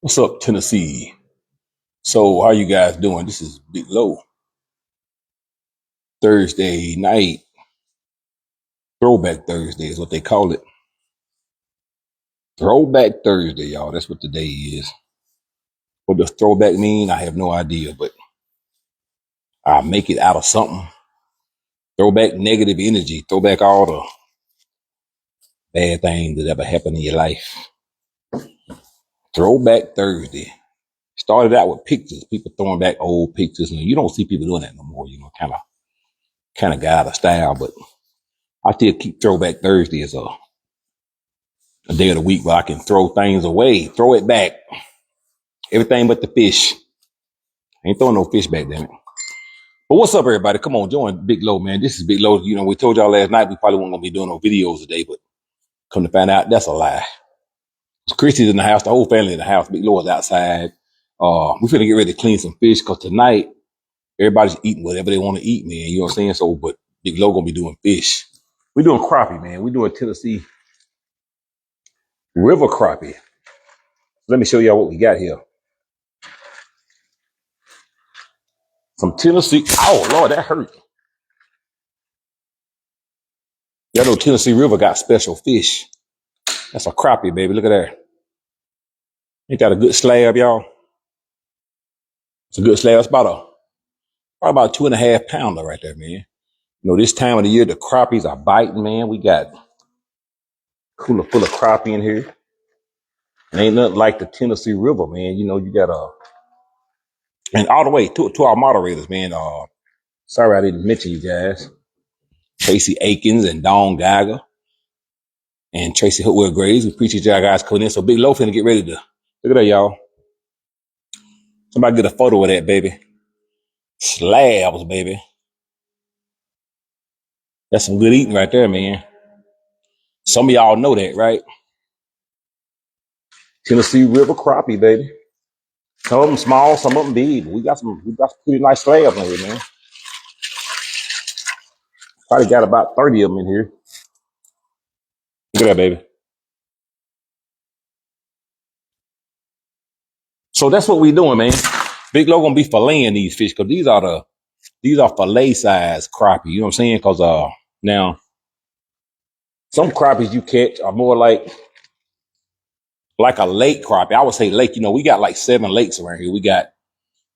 What's up, Tennessee? So, how you guys doing? This is Big Low. Thursday night, Throwback Thursday is what they call it. Throwback Thursday, y'all. That's what today is. What does throwback mean? I have no idea, but I make it out of something. Throwback negative energy. Throwback all the bad things that ever happened in your life. Throwback Thursday. Started out with pictures. People throwing back old pictures, and you don't see people doing that no more. Kind of got out of style, but I still keep Throwback Thursday as a day of the week where I can throw things away, throw it back, everything but the fish. Ain't throwing no fish back, damn it. But what's up, everybody? Come on, join Big Low, man. This is Big Low. You know, we told y'all last night we probably weren't gonna be doing no videos today, but come to find out, that's a lie. Christy's in the house, the whole family in the house. Big Low is outside. We finna get ready to clean some fish because tonight everybody's eating whatever they want to eat, man. You know what I'm saying? So, but Big Low gonna be doing fish. We doing crappie, man. We doing Tennessee river crappie. Let me show y'all what we got here. Some Tennessee. Oh Lord, that hurt. Y'all know Tennessee River got special fish. That's a crappie, baby. Look at that. Ain't that a good slab, y'all? It's a good slab. It's probably about 2.5 pounder right there, man. You know, this time of the year, the crappies are biting, man. We got cooler full of crappie in here. And ain't nothing like the Tennessee River, man. You know, you got and all the way to our moderators, man. Sorry I didn't mention you guys. Tracy Akins and Dawn Geiger and Tracy Hookwell Graves. We appreciate y'all guys coming in. So Big Low finna get ready to look at that, y'all. Somebody get a photo of that, baby. Slabs, baby. That's some good eating right there, man. Some of y'all know that, right? Tennessee River crappie, baby. Some of them small, some of them big. We got some pretty nice slabs in here, man. Probably got about 30 of them in here. Look at that, baby. So that's what we doing, man. Big Low gonna be filleting these fish because these are fillet size crappie. You know what I'm saying? Because now some crappies you catch are more like a lake crappie. I would say lake. You know, we got like 7 lakes around here. We got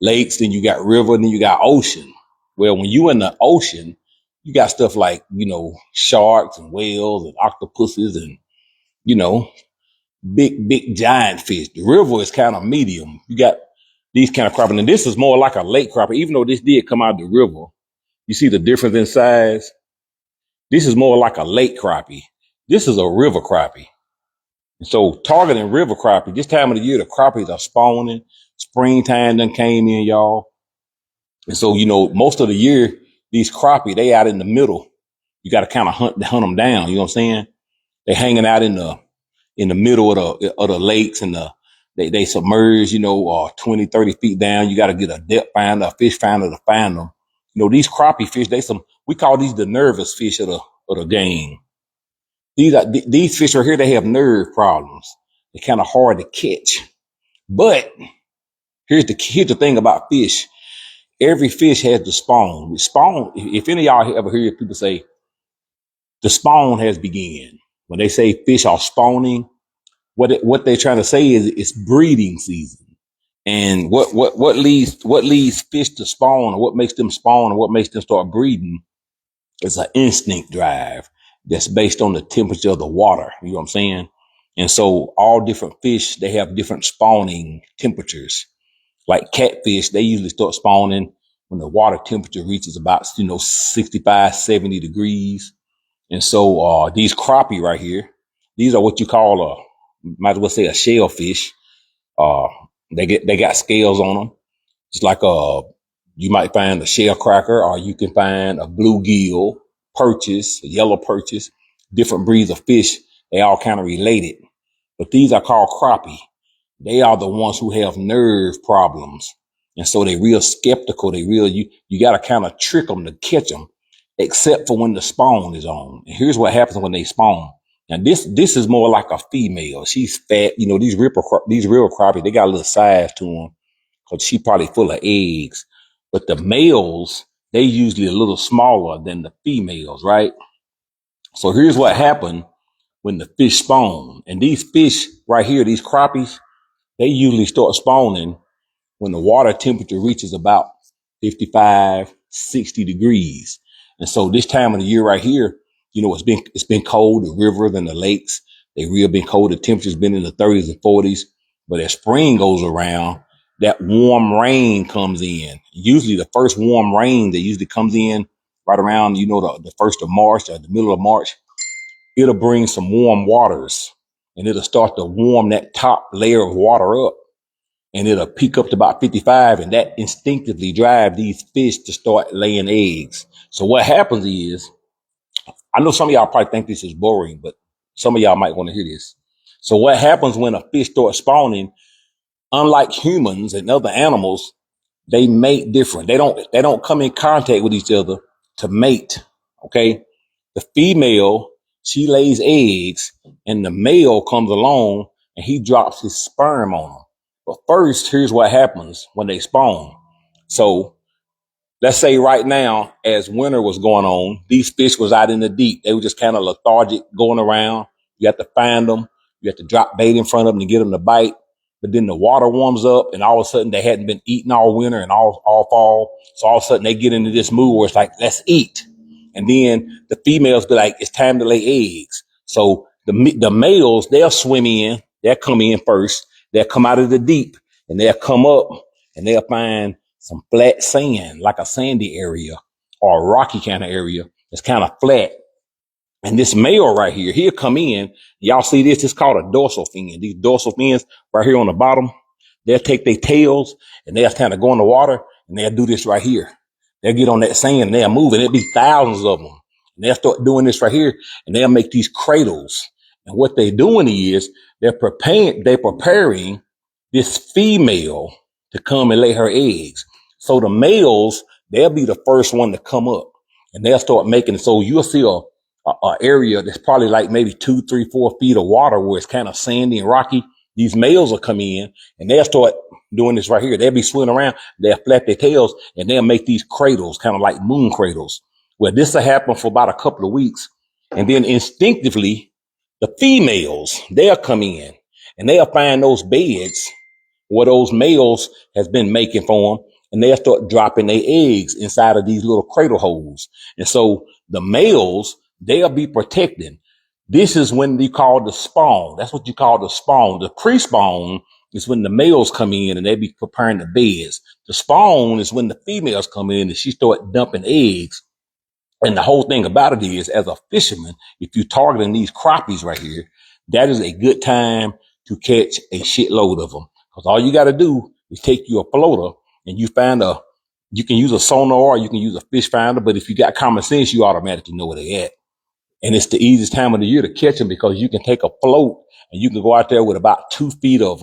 lakes, then you got river, then you got ocean. Well, when you in the ocean, you got stuff like, you know, sharks and whales and octopuses and, you know, big giant fish. The river is kind of medium. You got these kind of crappie. And this is more like a lake crappie, even though this did come out of the river. You see the difference in size? This is more like a lake crappie. This is a river crappie. And so targeting river crappie, this time of the year, the crappies are spawning. Springtime done came in, y'all. And so, you know, most of the year, these crappie, they out in the middle. You got to kind of hunt them down. You know what I'm saying? They hanging out in the middle of the lakes and they submerge, you know, 20, 30 feet down. You got to get a depth finder, a fish finder to find them. You know, these crappie fish, we call these the nervous fish of the game. These fish right here, they have nerve problems. They're kind of hard to catch. But here's the thing about fish. Every fish has the spawn. The spawn, if any of y'all ever hear people say, the spawn has begun. When they say fish are spawning, what they're trying to say is it's breeding season. And what leads fish to spawn, or what makes them spawn, or what makes them start breeding is an instinct drive that's based on the temperature of the water. You know what I'm saying? And so all different fish, they have different spawning temperatures. Like catfish, they usually start spawning when the water temperature reaches about, 65, 70 degrees. And so these crappie right here, these are what you call might as well say a shellfish. Uh, they got scales on them. It's like you might find a shell cracker, or you can find a bluegill, perches, a yellow perches, different breeds of fish. They all kind of related, but these are called crappie. They are the ones who have nerve problems. And so they real skeptical. You got to kind of trick them to catch them, except for when the spawn is on. And here's what happens when they spawn. Now this is more like a female. She's fat. You know, these real crappie, they got a little size to them because she probably full of eggs. But the males, they usually a little smaller than the females, right? So here's what happened when the fish spawn. And these fish right here, these crappies, they usually start spawning when the water temperature reaches about 55, 60 degrees. And so this time of the year right here, you know, it's been cold, the rivers and the lakes, they real been cold. The temperature's been in the 30s and 40s. But as spring goes around, that warm rain comes in. Usually the first warm rain that usually comes in right around, you know, the first of March or the middle of March, it'll bring some warm waters and it'll start to warm that top layer of water up and it'll peak up to about 55 and that instinctively drive these fish to start laying eggs. So what happens is, I know some of y'all probably think this is boring, but some of y'all might want to hear this. So what happens when a fish starts spawning, unlike humans and other animals, they mate different. They don't come in contact with each other to mate. Okay. The female, she lays eggs and the male comes along and he drops his sperm on them. But first, here's what happens when they spawn. So let's say right now, as winter was going on, these fish was out in the deep. They were just kind of lethargic going around. You have to find them. You have to drop bait in front of them to get them to bite. But then the water warms up and all of a sudden they hadn't been eating all winter and all fall. So all of a sudden they get into this mood where it's like, let's eat. And then the females be like, it's time to lay eggs. So the males, they'll swim in, they'll come in first, they'll come out of the deep and they'll come up and they'll find some flat sand, like a sandy area or a rocky kind of area that's kind of flat. And this male right here, he'll come in. Y'all see this? It's called a dorsal fin. These dorsal fins right here on the bottom, they'll take their tails and they'll kind of go in the water and they'll do this right here. They'll get on that sand and they'll move and there'll be thousands of them. And they'll start doing this right here and they'll make these cradles. And what they're doing is they're preparing this female to come and lay her eggs. So the males, they'll be the first one to come up and they'll start making it. So you'll see a area that's probably like maybe 2, 3, 4 feet of water where it's kind of sandy and rocky. These males will come in and they'll start doing this right here. They'll be swimming around. They'll flap their tails and they'll make these cradles, kind of like moon cradles. Well, this will happen for about a couple of weeks. And then instinctively, the females, they'll come in and they'll find those beds where those males has been making for them. And they'll start dropping their eggs inside of these little cradle holes. And so the males, they'll be protecting. This is when you call the spawn. That's what you call the spawn. The pre-spawn is when the males come in and they be preparing the beds. The spawn is when the females come in and she start dumping eggs. And the whole thing about it is, as a fisherman, if you're targeting these crappies right here, that is a good time to catch a shitload of them. Because all you got to do is take you a floater and you can use a sonar or you can use a fish finder. But if you got common sense, you automatically know where they at. And it's the easiest time of the year to catch them because you can take a float and you can go out there with about 2 feet of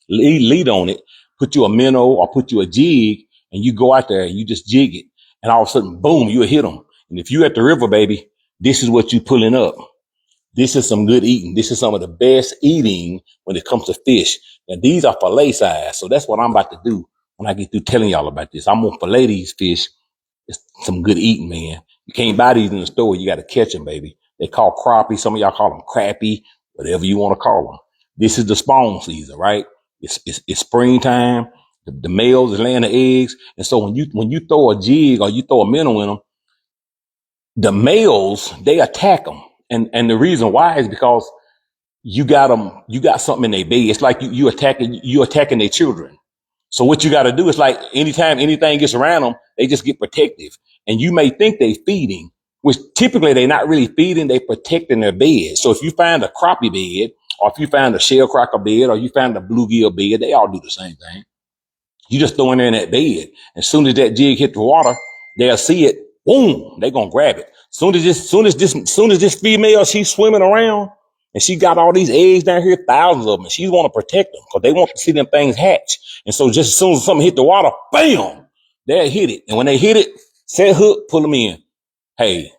lead on it, put you a minnow or put you a jig, and you go out there and you just jig it. And all of a sudden, boom, you'll hit them. And if you at the river, baby, this is what you pulling up. This is some good eating. This is some of the best eating when it comes to fish. And these are fillet size. So that's what I'm about to do when I get through telling y'all about this. I'm going to fillet these fish. It's some good eating, man. You can't buy these in the store. You got to catch them, baby. They call crappie. Some of y'all call them crappie, whatever you want to call them. This is the spawn season, right? It's springtime. The males is laying the eggs. And so when you throw a jig or you throw a minnow in them, the males, they attack them. And the reason why is because you got something in their bed. It's like you attacking their children. So what you got to do is like anytime anything gets around them, they just get protective. And you may think they feeding, which typically they're not really feeding, they protecting their bed. So if you find a crappie bed, or if you find a shellcracker bed, or you find a bluegill bed, they all do the same thing. You just throw in there in that bed. As soon as that jig hit the water, they'll see it. Boom, they're gonna grab it. Soon as this female, she's swimming around and she got all these eggs down here, thousands of them, and she want to protect them because they want to see them things hatch. And so just as soon as something hit the water, bam, they'll hit it. And when they hit it, set hook, pull them in. Hey,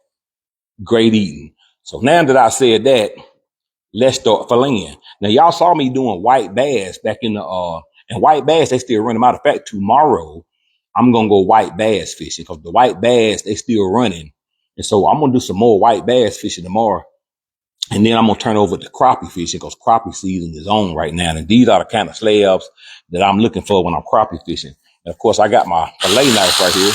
great eating. So now that I said that, Let's start filleting. Now, y'all saw me doing white bass back in and white bass, they still running. Matter of fact, tomorrow, I'm going to go white bass fishing because the white bass, they still running. And so I'm going to do some more white bass fishing tomorrow. And then I'm going to turn over to crappie fishing because crappie season is on right now. And these are the kind of slabs that I'm looking for when I'm crappie fishing. And of course, I got my fillet knife right here.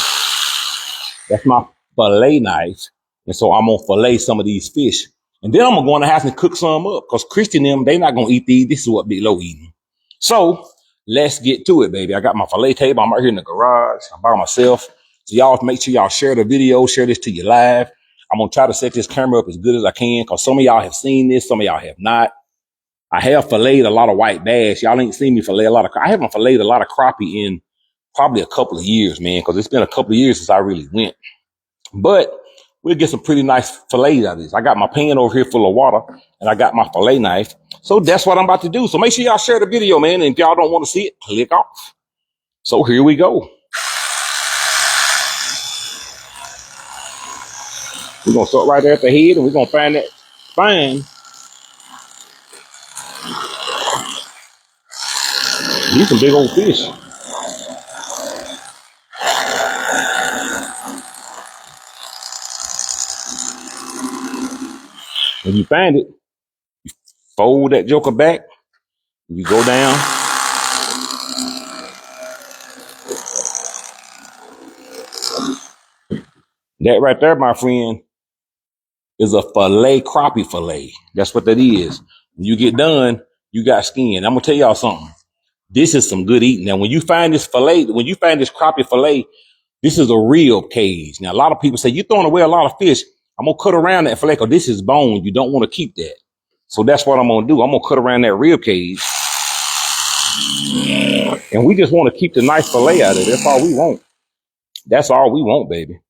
That's my fillet knife. And so I'm going to fillet some of these fish. And then I'm going to go in the house and cook some up because Christian and them, they not going to eat these. This is what Big Low eating. So let's get to it, baby. I got my fillet table. I'm right here in the garage. I'm by myself. So y'all make sure y'all share the video, share this to your live. I'm going to try to set this camera up as good as I can because some of y'all have seen this. Some of y'all have not. I have filleted a lot of white bass. Y'all ain't seen me fillet a lot of, I haven't filleted a lot of crappie in probably a couple of years, man, because it's been a couple of years since I really went. But we'll get some pretty nice fillets out of this. I got my pan over here full of water and I got my fillet knife. So that's what I'm about to do. So make sure y'all share the video, man. And if y'all don't want to see it, click off. So here we go. We're going to start right there at the head and we're going to find that spine. These some big old fish. When you find it, fold that joker back. You go down. That right there, my friend, is a fillet crappie fillet. That's what that is. When you get done, you got skin. I'm going to tell y'all something. This is some good eating. Now, when you find this fillet, when you find this crappie fillet, this is a real cage. Now, a lot of people say, you're throwing away a lot of fish. I'm going to cut around that fillet because this is bone. You don't want to keep that. So that's what I'm going to do. I'm going to cut around that rib cage. And we just want to keep the nice fillet out of it. That's all we want. That's all we want, baby.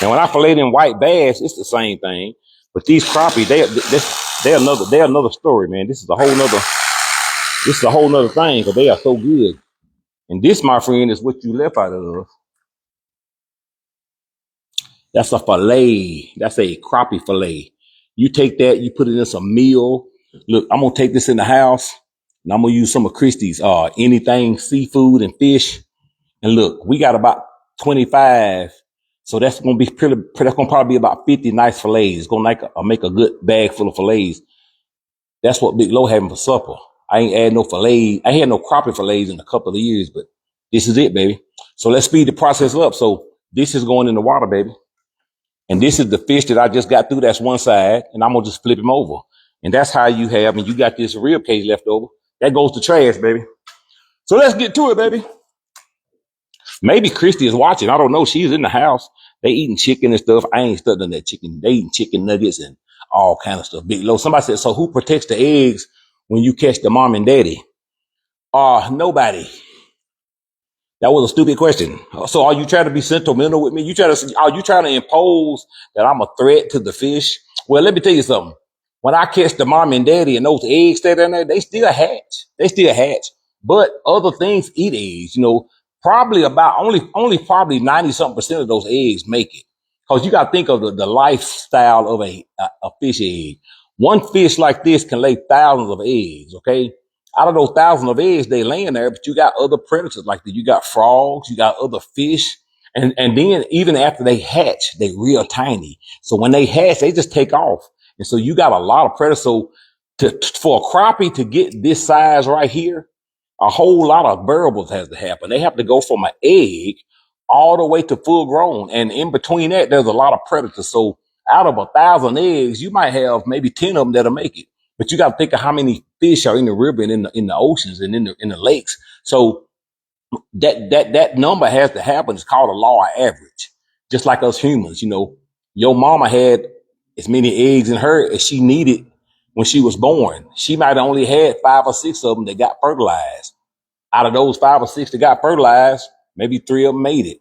And when I fillet in white bass, it's the same thing. But these crappie, they're another story, man. This is a whole nother thing because they are so good. And this, my friend, is what you left out of. That's a fillet. That's a crappie fillet. You take that, you put it in some meal. Look, I'm gonna take this in the house and I'm gonna use some of Christie's anything seafood and fish. And look, we got about 25. So that's gonna be that's gonna probably be about 50 nice fillets. It's gonna make a good bag full of fillets. That's what Big Low having for supper. I ain't add no fillets. I had no crappie fillets in a couple of years, but this is it, baby. So let's speed the process up. So this is going in the water, baby. And this is the fish that I just got through. That's one side. And I'm going to just flip him over. And that's how you have, and you got this rib cage left over. That goes to trash, baby. So let's get to it, baby. Maybe Christy is watching. I don't know. She's in the house. They eating chicken and stuff. I ain't studying that chicken. They eating chicken nuggets and all kind of stuff. Big Low. Somebody said, so who protects the eggs when you catch the mom and daddy? Nobody. That was a stupid question. So are you trying to be sentimental with me? Are you trying to impose that I'm a threat to the fish? Well, let me tell you something. When I catch the mom and daddy and those eggs that are in there, they still hatch. They still hatch. But other things eat eggs, probably about only probably 90 something% of those eggs make it. Cause you got to think of the lifestyle of a fish egg. One fish like this can lay thousands of eggs. Okay. Out of those thousands of eggs, they laying there, but you got other predators like that. You got frogs, you got other fish. And then even after they hatch, they real tiny. So when they hatch, they just take off. And so you got a lot of predators. So for a crappie to get this size right here, a whole lot of variables has to happen. They have to go from an egg all the way to full grown. And in between that, there's a lot of predators. So out of 1,000 eggs, you might have maybe 10 of them that'll make it. But you got to think of how many fish are in the river and in the oceans and in the lakes. So that number has to happen. It's called a law of average. Just like us humans, your mama had as many eggs in her as she needed when she was born. She might have only had 5 or 6 of them that got fertilized. Out of those 5 or 6 that got fertilized, maybe 3 of them made it.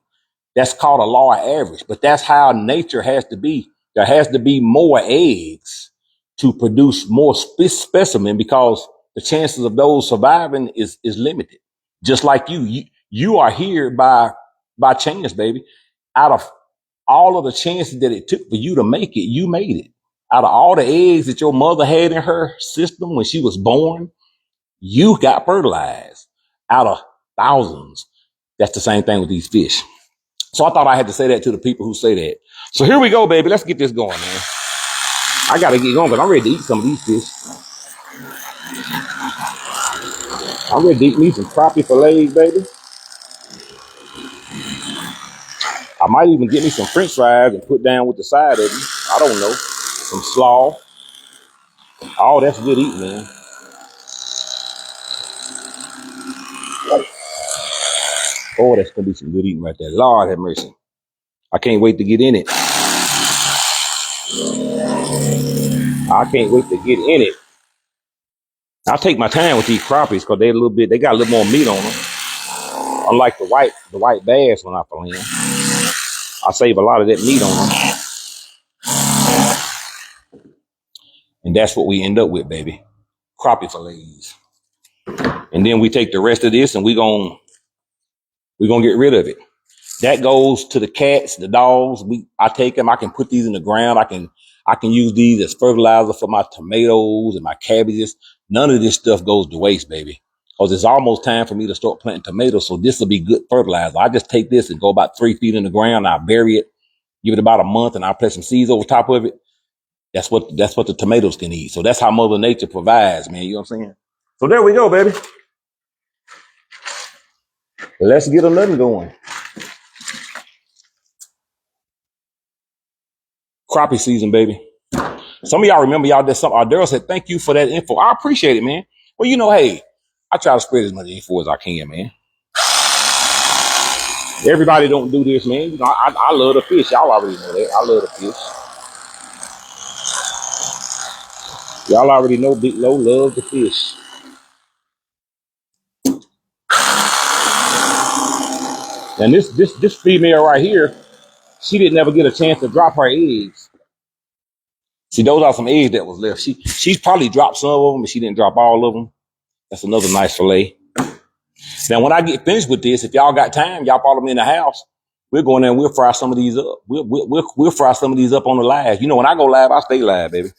That's called a law of average. But that's how nature has to be. There has to be more eggs to produce more specimen because the chances of those surviving is limited. Just like you are here by chance, baby. Out of all of the chances that it took for you to make it, you made it. Out of all the eggs that your mother had in her system when she was born, you got fertilized out of thousands. That's the same thing with these fish. So I thought I had to say that to the people who say that. So here we go, baby. Let's get this going, man. I got to get going because I'm ready to eat some of these fish. I'm ready to eat me some crappie fillets, baby. I might even get me some french fries and put down with the side of them. I don't know. Some slaw. Oh, that's good eating, man. Oh, that's going to be some good eating right there. Lord have mercy. I can't wait to get in it. I can't wait to get in it. I'll take my time with these crappies because they got a little more meat on them. Unlike the white bass when I fillet them. I save a lot of that meat on them. And that's what we end up with, baby. Crappie fillets. And then we take the rest of this and we're gonna get rid of it. That goes to the cats, the dogs. I take them. I can put these in the ground. I can use these as fertilizer for my tomatoes and my cabbages. None of this stuff goes to waste, baby. Because it's almost time for me to start planting tomatoes. So this will be good fertilizer. I just take this and go about 3 feet in the ground. I bury it, give it about a month, and I plant some seeds over top of it. That's what the tomatoes can eat. So that's how Mother Nature provides, man. You know what I'm saying? So there we go, baby. Let's get another going. Crappie season, baby. Some of y'all remember y'all did something. Daryl said, thank you for that info. I appreciate it, man. Well, hey, I try to spread as much info as I can, man. Everybody don't do this, man. I love the fish. Y'all already know that. I love the fish. Y'all already know Big Low loves the fish. And this female right here, she didn't ever get a chance to drop her eggs. See, those are some eggs that was left. She's probably dropped some of them, but she didn't drop all of them. That's another nice fillet. Now, when I get finished with this, if y'all got time, y'all follow me in the house. We're going there and we'll fry some of these up. We'll fry some of these up on the live. When I go live, I stay live, baby.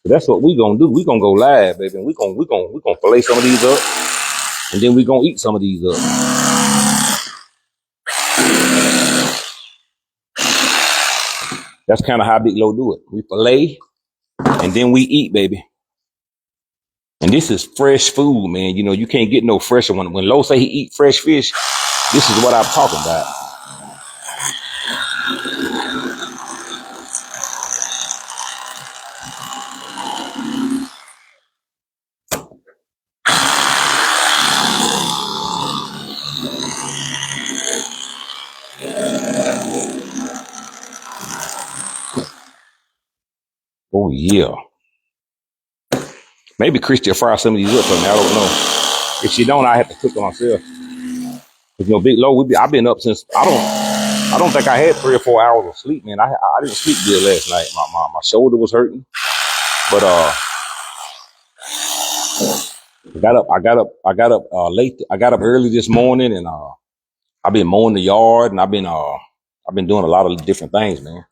So that's what we're gonna do. We're gonna go live, baby. And we're gonna fillet some of these up, and then we're gonna eat some of these up. That's kind of how Big Low do it. We fillet, and then we eat, baby. And this is fresh food, man. You can't get no fresher. When Low say he eat fresh fish, this is what I'm talking about. Oh yeah. Maybe Christy will fry some of these up for me. I don't know. If she don't, I have to cook them myself. Big Low, I've been up since I don't think I had 3 or 4 hours of sleep, man. I didn't sleep good last night. My shoulder was hurting, but I got up late. I got up early this morning, and I've been mowing the yard, and I've been doing a lot of different things, man.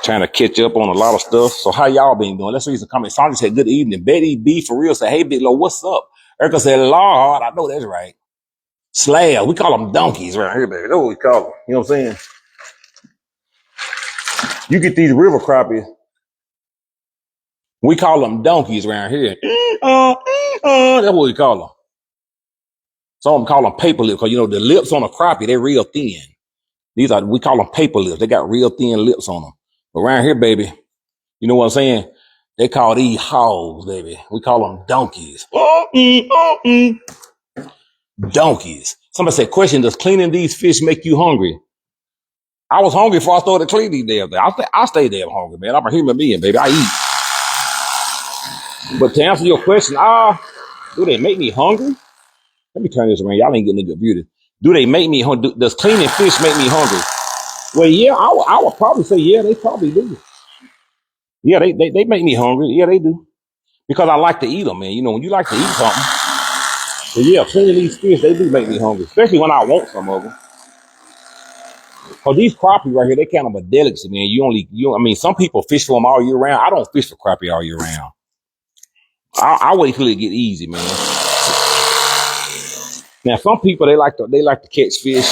Trying to catch up on a lot of stuff. So how y'all been doing? Let's read some comments. Sandra said, good evening. Betty B for real said, hey, Big Low, what's up? Erica said, Lord, I know that's right. Slab. We call them donkeys around here, baby. That's what we call them. You know what I'm saying? You get these river crappies. We call them donkeys around here. That's what we call them. Some of them call them paper lips because, the lips on a crappie, they're real thin. We call them paper lips. They got real thin lips on them. But around here, baby, you know what I'm saying? They call these hogs, baby. We call them donkeys. Donkeys. Somebody said, question, does cleaning these fish make you hungry? I was hungry before I started cleaning these damn things. I stay damn hungry, man. I'm a human being, baby. I eat. But to answer your question, do they make me hungry? Let me turn this around. Y'all ain't getting a good view. Do they make me hungry? Does cleaning fish make me hungry? Well, yeah, I would probably say, yeah, they probably do. Yeah, they make me hungry. Yeah, they do. Because I like to eat them, man. When you like to eat something, But yeah, seeing these fish, they do make me hungry, especially when I want some of them. Cause these crappie right here, they kind of a delicacy, man. I mean, some people fish for them all year round. I don't fish for crappie all year round. I wait till it get easy, man. Now, some people they like to catch fish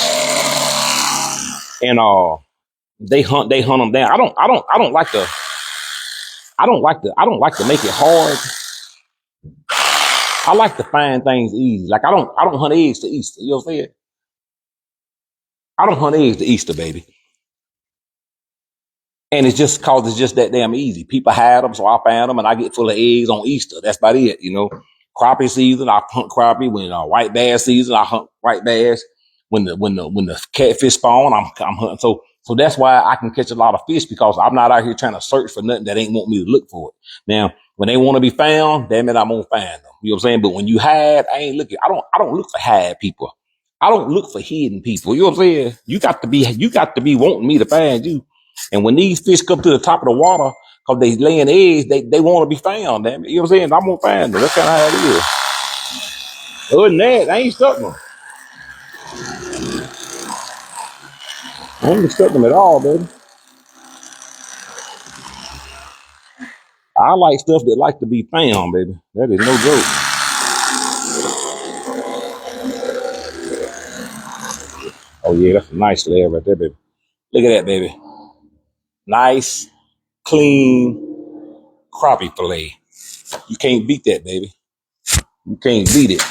and they hunt them down. I don't like to make it hard. I like to find things easy. Like I don't hunt eggs to Easter. You know what I'm saying? I don't hunt eggs to Easter, baby. And it's just cause it's just that damn easy. People hide them, so I find them and I get full of eggs on Easter. That's about it. Crappie season, I hunt crappie. When white bass season, I hunt white bass. When the catfish spawn, I'm hunting. So that's why I can catch a lot of fish because I'm not out here trying to search for nothing that ain't want me to look for it. Now, when they want to be found, damn it, I'm gonna find them. You know what I'm saying? But when you hide, I ain't looking. I don't look for hide people. I don't look for hidden people. You know what I'm saying? You got to be wanting me to find you. And when these fish come to the top of the water, because they laying eggs, they want to be found. Damn it. You know what I'm saying? I'm gonna find them. That's kind of how it is. Other than that, I ain't stuck them. I ain't stuck them at all, baby. I like stuff that like to be found, baby. That is no joke. Oh yeah, that's a nice layer right there, baby. Look at that, baby. Nice, clean crappie fillet. You can't beat that, baby. You can't beat it.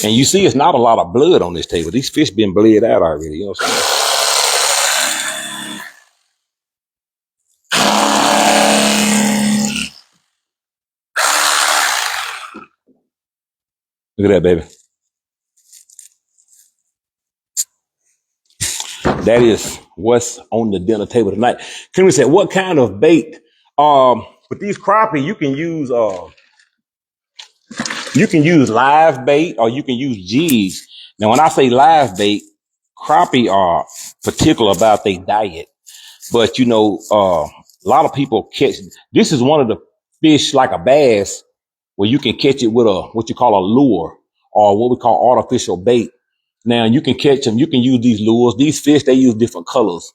And you see, it's not a lot of blood on this table. These fish been bled out already. You know what I'm saying? Look at that, baby. That is what's on the dinner table tonight. Kimmy said, "What kind of bait? With these crappie, you can use live bait or you can use jigs. Now, when I say live bait, crappie are particular about their diet, but a lot of people catch. This is one of the fish like a bass where you can catch it with a what you call a lure or what we call artificial bait. Now you can catch them. You can use these lures. These fish, they use different colors.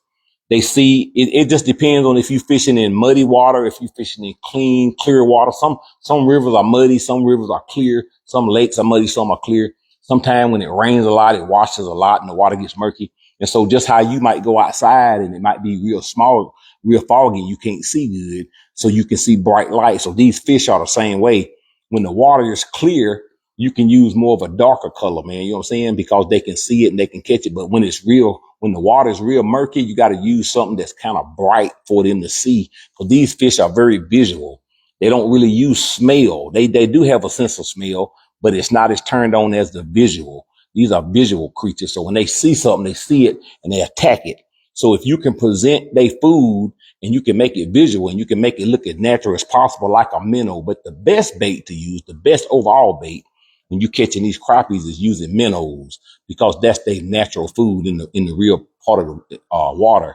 They see it just depends on if you're fishing in muddy water, if you're fishing in clean, clear water. Some rivers are muddy, some rivers are clear, some lakes are muddy, some are clear. Sometimes when it rains a lot, it washes a lot and the water gets murky. And so just how you might go outside and it might be real small, real foggy, you can't see good. So you can see bright light. So these fish are the same way. When the water is clear, you can use more of a darker color, man. You know what I'm saying? Because they can see it and they can catch it. But when the water is real murky, you got to use something that's kind of bright for them to see. Because these fish are very visual. They don't really use smell. They do have a sense of smell, but it's not as turned on as the visual. These are visual creatures. So when they see something, they see it and they attack it. So if you can present their food and you can make it visual and you can make it look as natural as possible, like a minnow, but the best bait to use, the best overall bait when you catching these crappies is using minnows because that's their natural food in the real part of the water.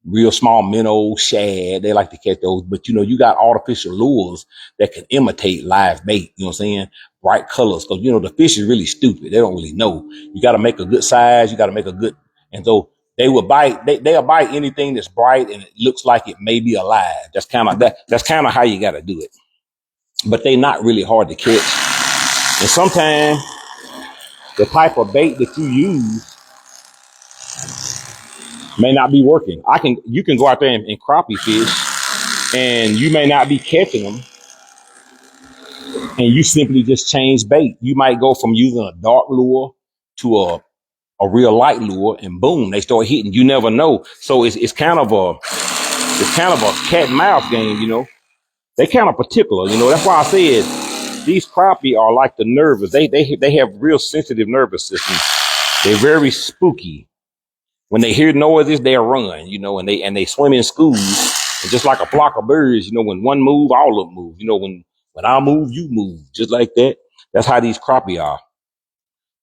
Real small minnows, shad, they like to catch those. But you got artificial lures that can imitate live bait. You know what I'm saying? Bright colors, because the fish is really stupid. They don't really know. You got to make a good size. You got to make a good, and so they will bite. They'll bite anything that's bright and it looks like it may be alive. That's kind of that. That's kind of how you got to do it. But they're not really hard to catch. And sometimes the type of bait that you use may not be working. You can go out there and crappie fish and you may not be catching them and you simply just change bait. You might go from using a dark lure to a real light lure and boom, they start hitting. You never know. So it's kind of a cat and mouse game. They kind of particular. That's why I said these crappie are like the nervous. They have real sensitive nervous systems. They're very spooky. When they hear noises, they'll run, and they swim in schools. And just like a flock of birds, when one move, all of them move. When I move, you move. Just like that. That's how these crappie are.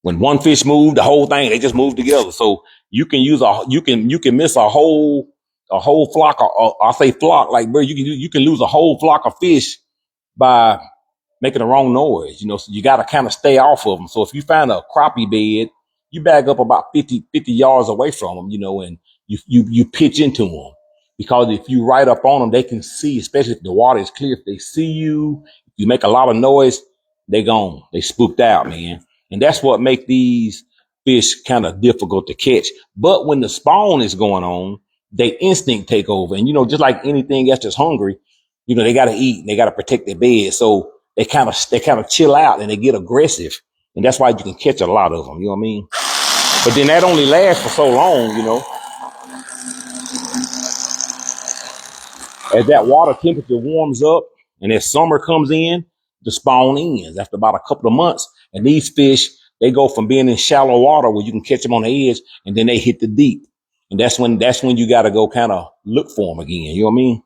When one fish move, the whole thing, they just move together. So you can miss a whole flock. I say flock, like bird. You can lose a whole flock of fish by making the wrong noise. So you got to kind of stay off of them. So if you find a crappie bed, you back up about 50 yards away from them, and you pitch into them. Because if you right up on them, they can see, especially if the water is clear. If they see you, you make a lot of noise, they gone. They spooked out, man. And that's what make these fish kind of difficult to catch. But when the spawn is going on, they instinct take over. And, just like anything else that's hungry, they got to eat and they got to protect their bed. So they kind of chill out and they get aggressive. And that's why you can catch a lot of them. You know what I mean? But then that only lasts for so long. As that water temperature warms up and as summer comes in, the spawn ends after about a couple of months. And these fish, they go from being in shallow water where you can catch them on the edge, and then they hit the deep. And that's when you got to go kind of look for them again. You know what I mean?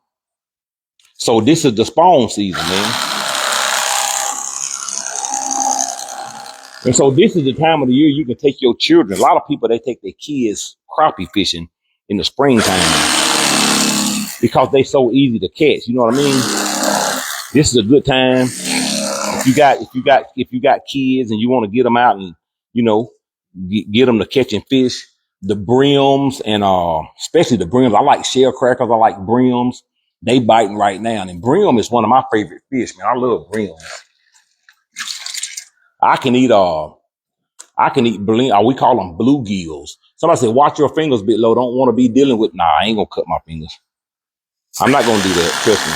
So this is the spawn season, man. And so this is the time of the year you can take your children. A lot of people, they take their kids crappie fishing in the springtime because they so easy to catch. You know what I mean? This is a good time. If you got kids and you want to get them out and, get them to catching fish, the brims and, especially the brims. I like shell crackers. I like brims. They biting right now. And brim is one of my favorite fish, man. I love brims. I can eat we call them bluegills. Somebody said, watch your fingers, bit low. Don't want to be dealing with, I ain't going to cut my fingers. I'm not going to do that. Trust me.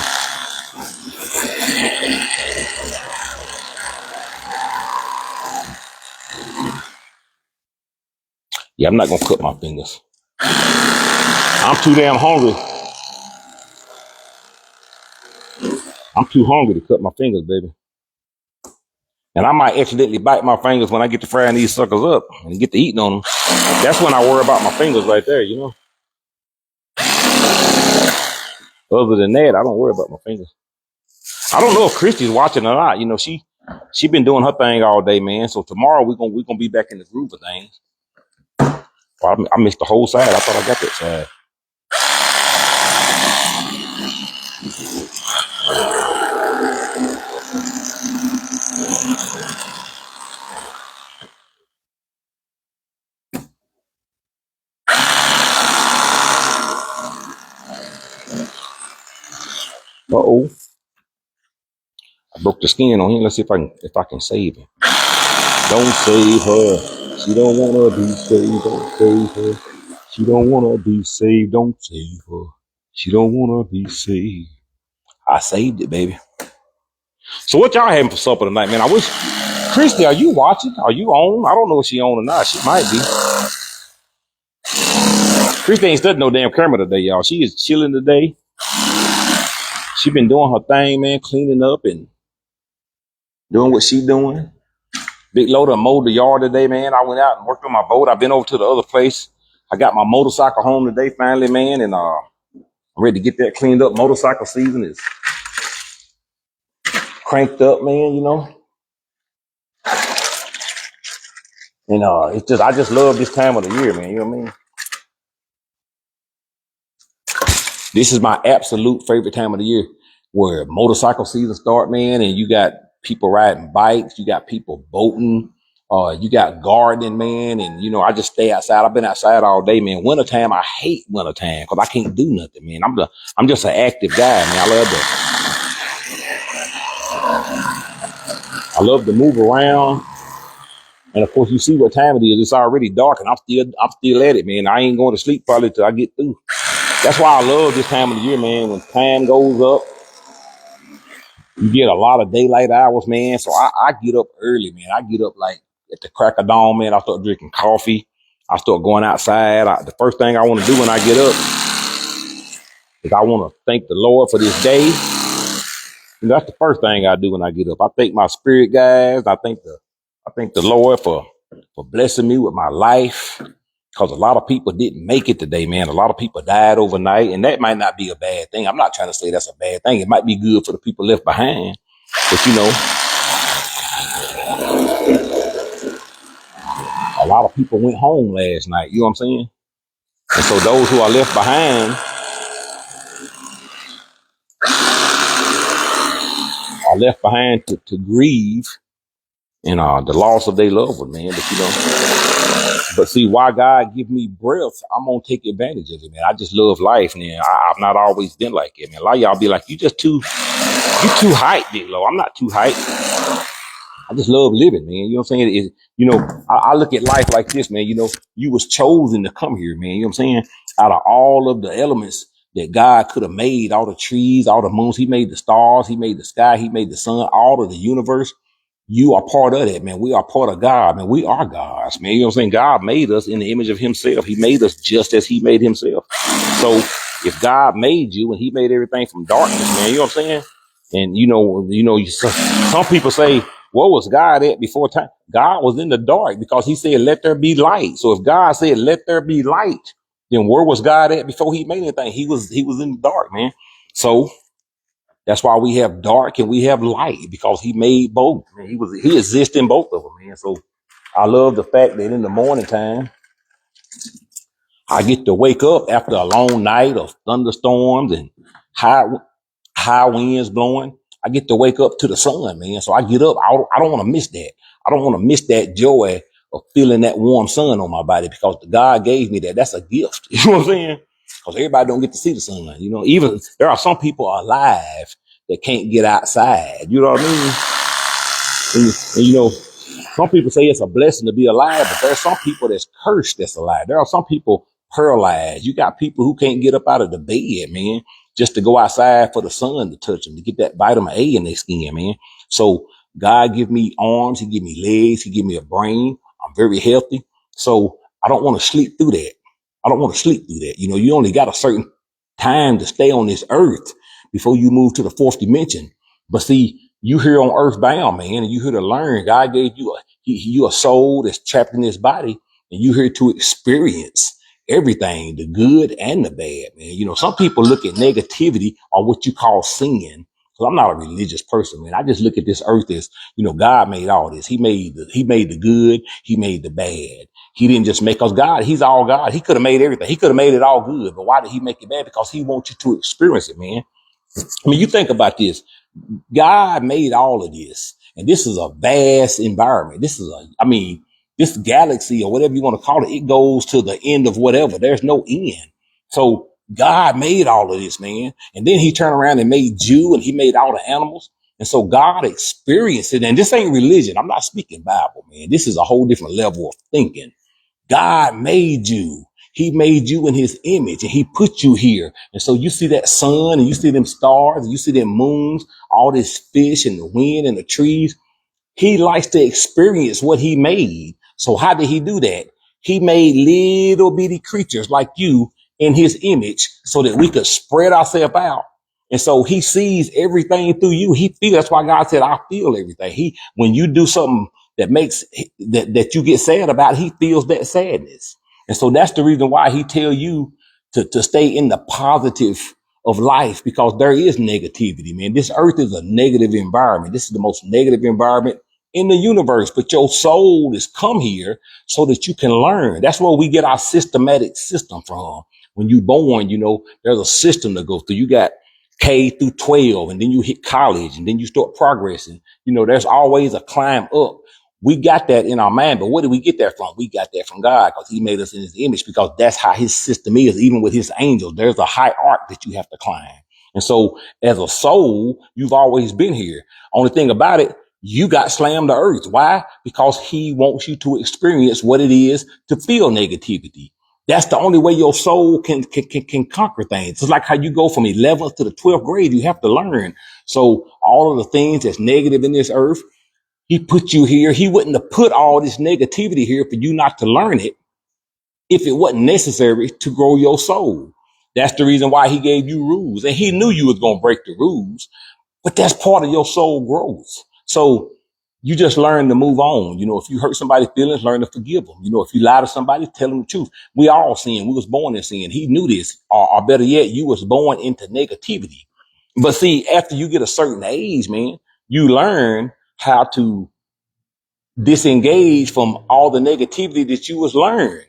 Yeah, I'm not going to cut my fingers. I'm too damn hungry. I'm too hungry to cut my fingers, baby. And I might accidentally bite my fingers when I get to frying these suckers up and get to eating on them. That's when I worry about my fingers right there, Other than that, I don't worry about my fingers. I don't know if Christy's watching or not. She been doing her thing all day, man. So tomorrow we're gonna be back in the groove of things. Well, I missed the whole side. I thought I got that side. Uh-oh. I broke the skin on him. Let's see if I can save him. Don't save her. She don't wanna be saved. Don't save her. She don't wanna be saved. Don't save her. She don't wanna be saved. I saved it, baby. So what y'all having for supper tonight, man? I wish Christy, are you watching? Are you on? I don't know if she on or not. She might be. Christy ain't studying no damn camera today, y'all. She is chilling today. She been doing her thing, man, cleaning up and doing what she doing. Big Loader mowed the yard today, man. I went out and worked on my boat. I've been over to the other place. I got my motorcycle home today, finally, man, and I'm ready to get that cleaned up. Motorcycle season is cranked up, man, And I just love this time of the year, man. You know what I mean? This is my absolute favorite time of the year where motorcycle season start, man, and you got people riding bikes, you got people boating, you got gardening, man, and I just stay outside. I've been outside all day, man. Wintertime, I hate wintertime because I can't do nothing, man. I'm just an active guy, man. I love to move around. And of course, you see what time it is. It's already dark, and I'm still at it, man. I ain't going to sleep probably till I get through. That's why I love this time of the year, man. When time goes up, you get a lot of daylight hours, man. So I get up early, man. I get up like at the crack of dawn, man. I start drinking coffee. I start going outside. The first thing I want to do when I get up is I want to thank the Lord for this day. That's the first thing I do when I get up. I thank my spirit guides. I thank the Lord for blessing me with my life. Because a lot of people didn't make it today, man. A lot of people died overnight, and that might not be a bad thing. I'm not trying to say that's a bad thing. It might be good for the people left behind. But, a lot of people went home last night. You know what I'm saying? And so those who are left behind are left behind to grieve and the loss of their loved one, man. But see, why God give me breath, I'm gonna take advantage of it, man. I just love life, man. I've not always been like it, man. A lot of y'all be like, you too hyped, Big Low. I'm not too hyped. I just love living, man. You know what I'm saying? I look at life like this, man. You was chosen to come here, man. You know what I'm saying? Out of all of the elements that God could have made, all the trees, all the moons, he made the stars, he made the sky, he made the sun, all of the universe. You are part of that, man. We are part of God, man. We are gods, man. You know what I'm saying? God made us in the image of himself. He made us just as he made himself. So if God made you and he made everything from darkness, man, you know what I'm saying? And some people say, where was God at before time? God was in the dark because he said, let there be light. So if God said, let there be light, then where was God at before he made anything? He was in the dark, man. So that's why we have dark and we have light, because he made both, man. He exists in both of them, man. So I love the fact that in the morning time, I get to wake up after a long night of thunderstorms and high high winds blowing. I get to wake up to the sun, man. So I get up. I don't want to miss that. I don't want to miss that joy of feeling that warm sun on my body, because God gave me that. That's a gift. You know what I'm saying? Because everybody don't get to see the sun. Even there are some people alive that can't get outside. You know what I mean? And some people say it's a blessing to be alive, but there's some people that's cursed that's alive. There are some people paralyzed. You got people who can't get up out of the bed, man, just to go outside for the sun to touch them, to get that vitamin A in their skin, man. So God give me arms, he give me legs, he give me a brain. I'm very healthy. So I don't want to sleep through that. I don't want to sleep through that. You only got a certain time to stay on this earth before you move to the fourth dimension. But see, you here on earth bound, man, and you here to learn. God gave you a soul that's trapped in this body, and you here to experience everything, the good and the bad, man. Some people look at negativity or what you call sin. Because I'm not a religious person, man. I just look at this earth as, God made all this. He made the good. He made the bad. He didn't just make us God. He's all God. He could have made everything. He could have made it all good. But why did he make it bad? Because he wants you to experience it, man. I mean, you think about this. God made all of this, and this is a vast environment. This galaxy or whatever you want to call it, it goes to the end of whatever. There's no end. So God made all of this, man. And then he turned around and made you, and he made all the animals. And so God experienced it. And this ain't religion. I'm not speaking Bible, man. This is a whole different level of thinking. God made you. He made you in his image, and he put you here. And so you see that sun, and you see them stars, and you see them moons, all this fish and the wind and the trees. He likes to experience what he made. So how did he do that? He made little bitty creatures like you in his image so that we could spread ourselves out. And so he sees everything through you. He feels, that's why God said, I feel everything. When you do something that makes that you get sad about, he feels that sadness. And so that's the reason why he tell you to stay in the positive of life, because there is negativity, man. This earth is a negative environment. This is the most negative environment in the universe, but your soul is come here so that you can learn. That's where we get our systematic system from. When you born, there's a system to go through. You got K through 12, and then you hit college, and then you start progressing. There's always a climb up. We got that in our mind, but where did we get that from? We got that from God, because he made us in his image, because that's how his system is. Even with his angels, there's a high arc that you have to climb. And so as a soul, you've always been here. Only thing about it, you got slammed to earth. Why? Because he wants you to experience what it is to feel negativity. That's the only way your soul can conquer things. It's like how you go from 11th to the 12th grade. You have to learn. So all of the things that's negative in this earth, he put you here. He wouldn't have put all this negativity here for you not to learn it if it wasn't necessary to grow your soul. That's the reason why he gave you rules. And he knew you was going to break the rules, but that's part of your soul growth. So you just learn to move on. If you hurt somebody's feelings, learn to forgive them. If you lie to somebody, tell them the truth. We all sin. We was born in sin. He knew this. Or better yet, you was born into negativity. But see, after you get a certain age, man, you learn how to disengage from all the negativity that you was learned.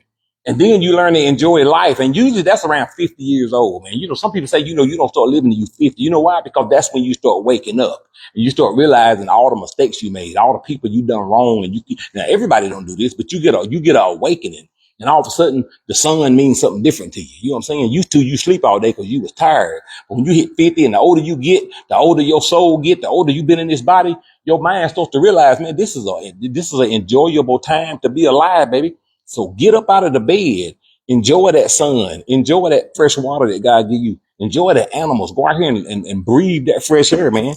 And then you learn to enjoy life. And usually that's around 50 years old, man. Some people say, you don't start living till you 50. You know why? Because that's when you start waking up and you start realizing all the mistakes you made, all the people you done wrong. And now everybody don't do this, but you get a awakening. And all of a sudden the sun means something different to you. You know what I'm saying? Used to you sleep all day because you was tired. But when you hit 50 and the older you get, the older your soul get, the older you've been in this body, your mind starts to realize, man, this is an enjoyable time to be alive, baby. So get up out of the bed, enjoy that sun, enjoy that fresh water that God give you, enjoy the animals, go out here and breathe that fresh air, man.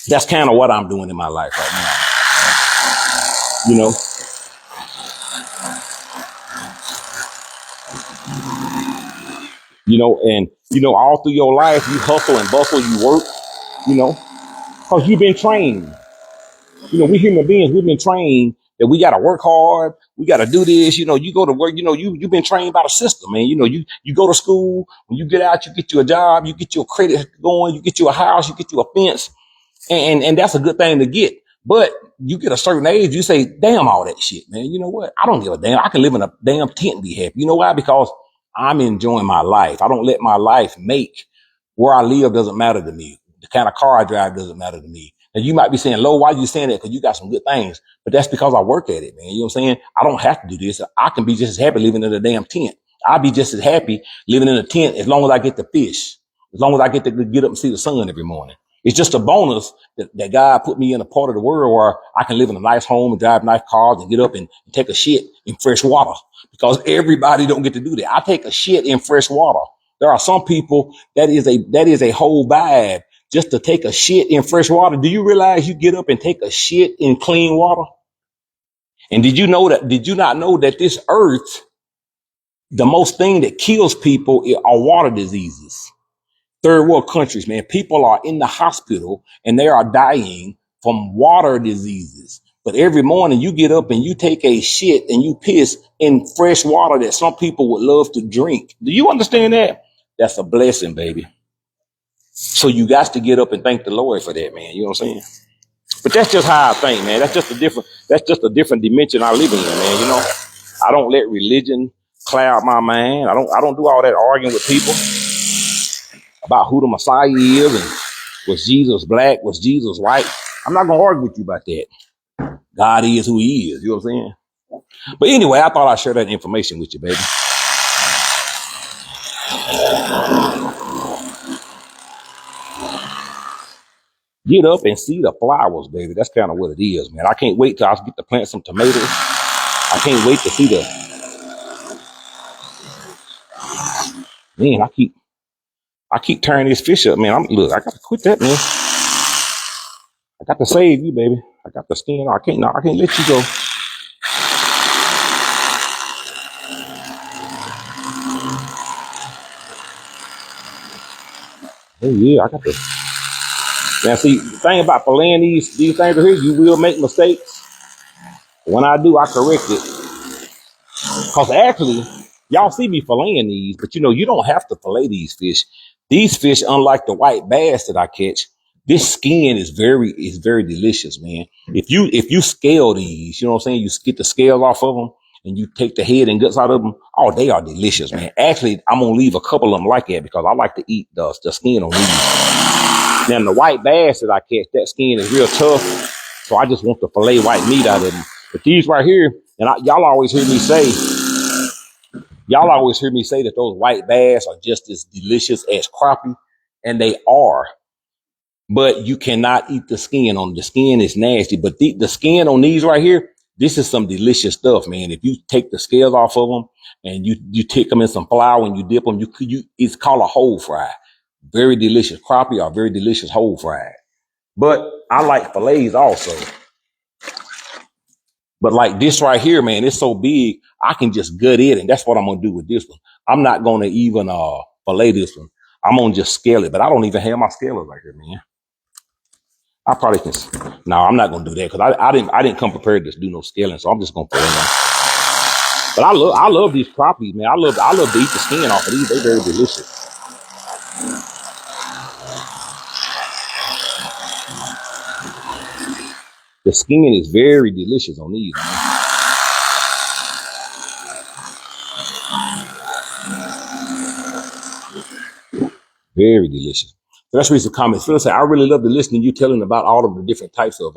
That's kind of what I'm doing in my life right now. And all through your life, you hustle and bustle, you work, because you've been trained. We human beings, we've been trained that we got to work hard. We got to do this. You go to work, you've been trained by the system, man. You go to school. When you get out, you get you a job, you get your credit going, you get you a house, you get you a fence. And that's a good thing to get. But you get a certain age, you say, damn all that shit, man. You know what? I don't give a damn. I can live in a damn tent and be happy. You know why? Because I'm enjoying my life. I don't let my life make where I live doesn't matter to me. The kind of car I drive doesn't matter to me. And you might be saying, Lo, why are you saying that? Because you got some good things. But that's because I work at it, man. You know what I'm saying? I don't have to do this. I can be just as happy living in a damn tent. I'll be just as happy living in a tent as long as I get to fish, as long as I get to get up and see the sun every morning. It's just a bonus that God put me in a part of the world where I can live in a nice home and drive nice cars and get up and take a shit in fresh water, because everybody don't get to do that. I take a shit in fresh water. There are some people that is a whole vibe just to take a shit in fresh water. Do you realize you get up and take a shit in clean water? And did you not know that this earth, the most thing that kills people are water diseases? Third world countries, man, people are in the hospital and they are dying from water diseases. But every morning you get up and you take a shit and you piss in fresh water that some people would love to drink. Do you understand that? That's a blessing, baby. So you got to get up and thank the Lord for that, man. You know what I'm saying? But that's just how I think, man. That's just a different dimension I live in, man. I don't let religion cloud my mind. I don't do all that arguing with people about who the Messiah is and was Jesus black, was Jesus white. I'm not going to argue with you about that. God is who he is. You know what I'm saying? But anyway, I thought I'd share that information with you, baby. Get up and see the flowers, baby. That's kind of what it is, man. I can't wait till I get to plant some tomatoes. I can't wait to see man, I keep tearing this fish up, man. Look, I got to quit that, man. I got to save you, baby. I got the skin. I can't let you go. Oh yeah, I got to. Now see, the thing about filleting these things right here, you will make mistakes. When I do, I correct it. Because actually, y'all see me filleting these, but you don't have to fillet these fish. These fish, unlike the white bass that I catch, this skin is very delicious, man. If you scale these, you know what I'm saying? You get the scales off of them and you take the head and guts out of them. Oh, they are delicious, man. Actually, I'm gonna leave a couple of them like that because I like to eat the skin on these. Now, the white bass that I catch, that skin is real tough, so I just want to fillet white meat out of them. But these right here, and y'all always hear me say that those white bass are just as delicious as crappie, and they are. But you cannot eat the skin on them. The skin is nasty. But the skin on these right here, this is some delicious stuff, man. If you take the scales off of them and you take them in some flour and you dip them, it's called a whole fry. Very delicious. Crappie are very delicious whole fried. But I like fillets also. But like this right here, man, it's so big, I can just gut it. And that's what I'm going to do with this one. I'm not going to even fillet this one. I'm going to just scale it. But I don't even have my scalers right here, man. I probably can. No, I'm not going to do that because I didn't come prepared to do no scaling. So I'm just going to fillet them. But I love these crappies, man. I love to eat the skin off of these. They're very delicious. The skin is very delicious on these, man. Very delicious. So that's recent comments. Phil said, I really love to listen to you telling about all of the different types of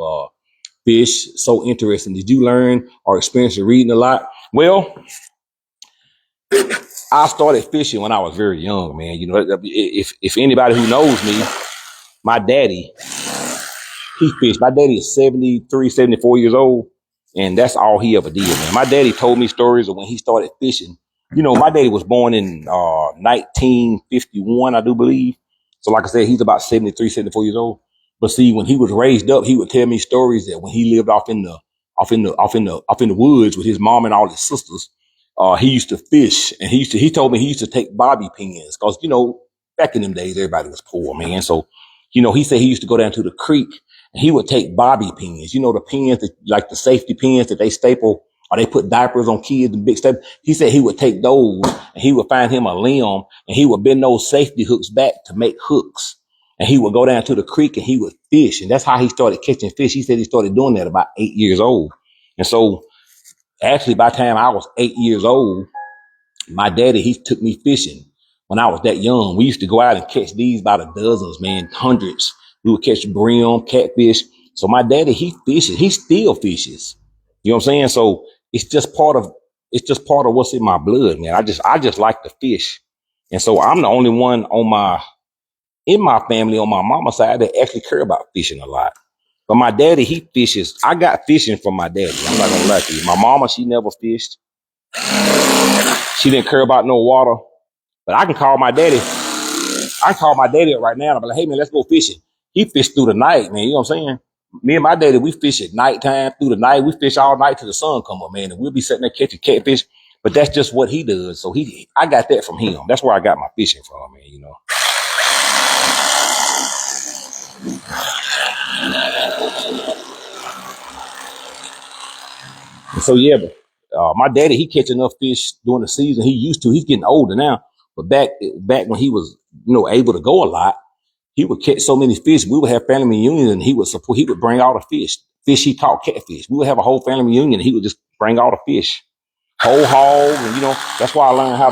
fish. So interesting. Did you learn or experience reading a lot? Well, I started fishing when I was very young, man. You know, if anybody who knows me, my daddy, he fished. My daddy is 73, 74 years old, and that's all he ever did, man. My daddy told me stories of when he started fishing. You know, my daddy was born in 1951, I do believe. So like I said, he's about 73, 74 years old. But see, when he was raised up, he would tell me stories that when he lived off in the woods with his mom and all his sisters, he used to fish, and he told me he used to take bobby pins because, you know, back in them days, everybody was poor, man. So, you know, he said he used to go down to the creek and he would take bobby pins, you know, the pins that, like the safety pins that they staple or they put diapers on kids and big stuff. He said he would take those and he would find him a limb and he would bend those safety hooks back to make hooks. And he would go down to the creek and he would fish. And that's how he started catching fish. He said he started doing that about 8 years old. And so actually by the time I was 8 years old, my daddy, he took me fishing when I was that young. We used to go out and catch these by the dozens, man, hundreds. We would catch brim, catfish. So my daddy, he fishes. He still fishes. You know what I'm saying? So it's just part of what's in my blood, man. I just like to fish. And so I'm the only one in my family on my mama's side that actually care about fishing a lot. But my daddy, he fishes. I got fishing from my daddy. I'm not gonna lie to you. My mama, she never fished. She didn't care about no water. But I can call my daddy. I can call my daddy up right now and I'll be like, hey man, let's go fishing. He fished through the night, man. You know what I'm saying? Me and my daddy, we fish at nighttime through the night. We fish all night till the sun come up, man. And we'll be sitting there catching catfish. But that's just what he does. So I got that from him. That's where I got my fishing from, man, you know. And so yeah, but my daddy, he catch enough fish during the season. He used to. He's getting older now. But back when he was, you know, able to go a lot, he would catch so many fish. We would have family reunions and he would bring all the fish. Fish he caught catfish. We would have a whole family reunion and he would just bring all the fish. Whole hog, and you know, that's why I learned how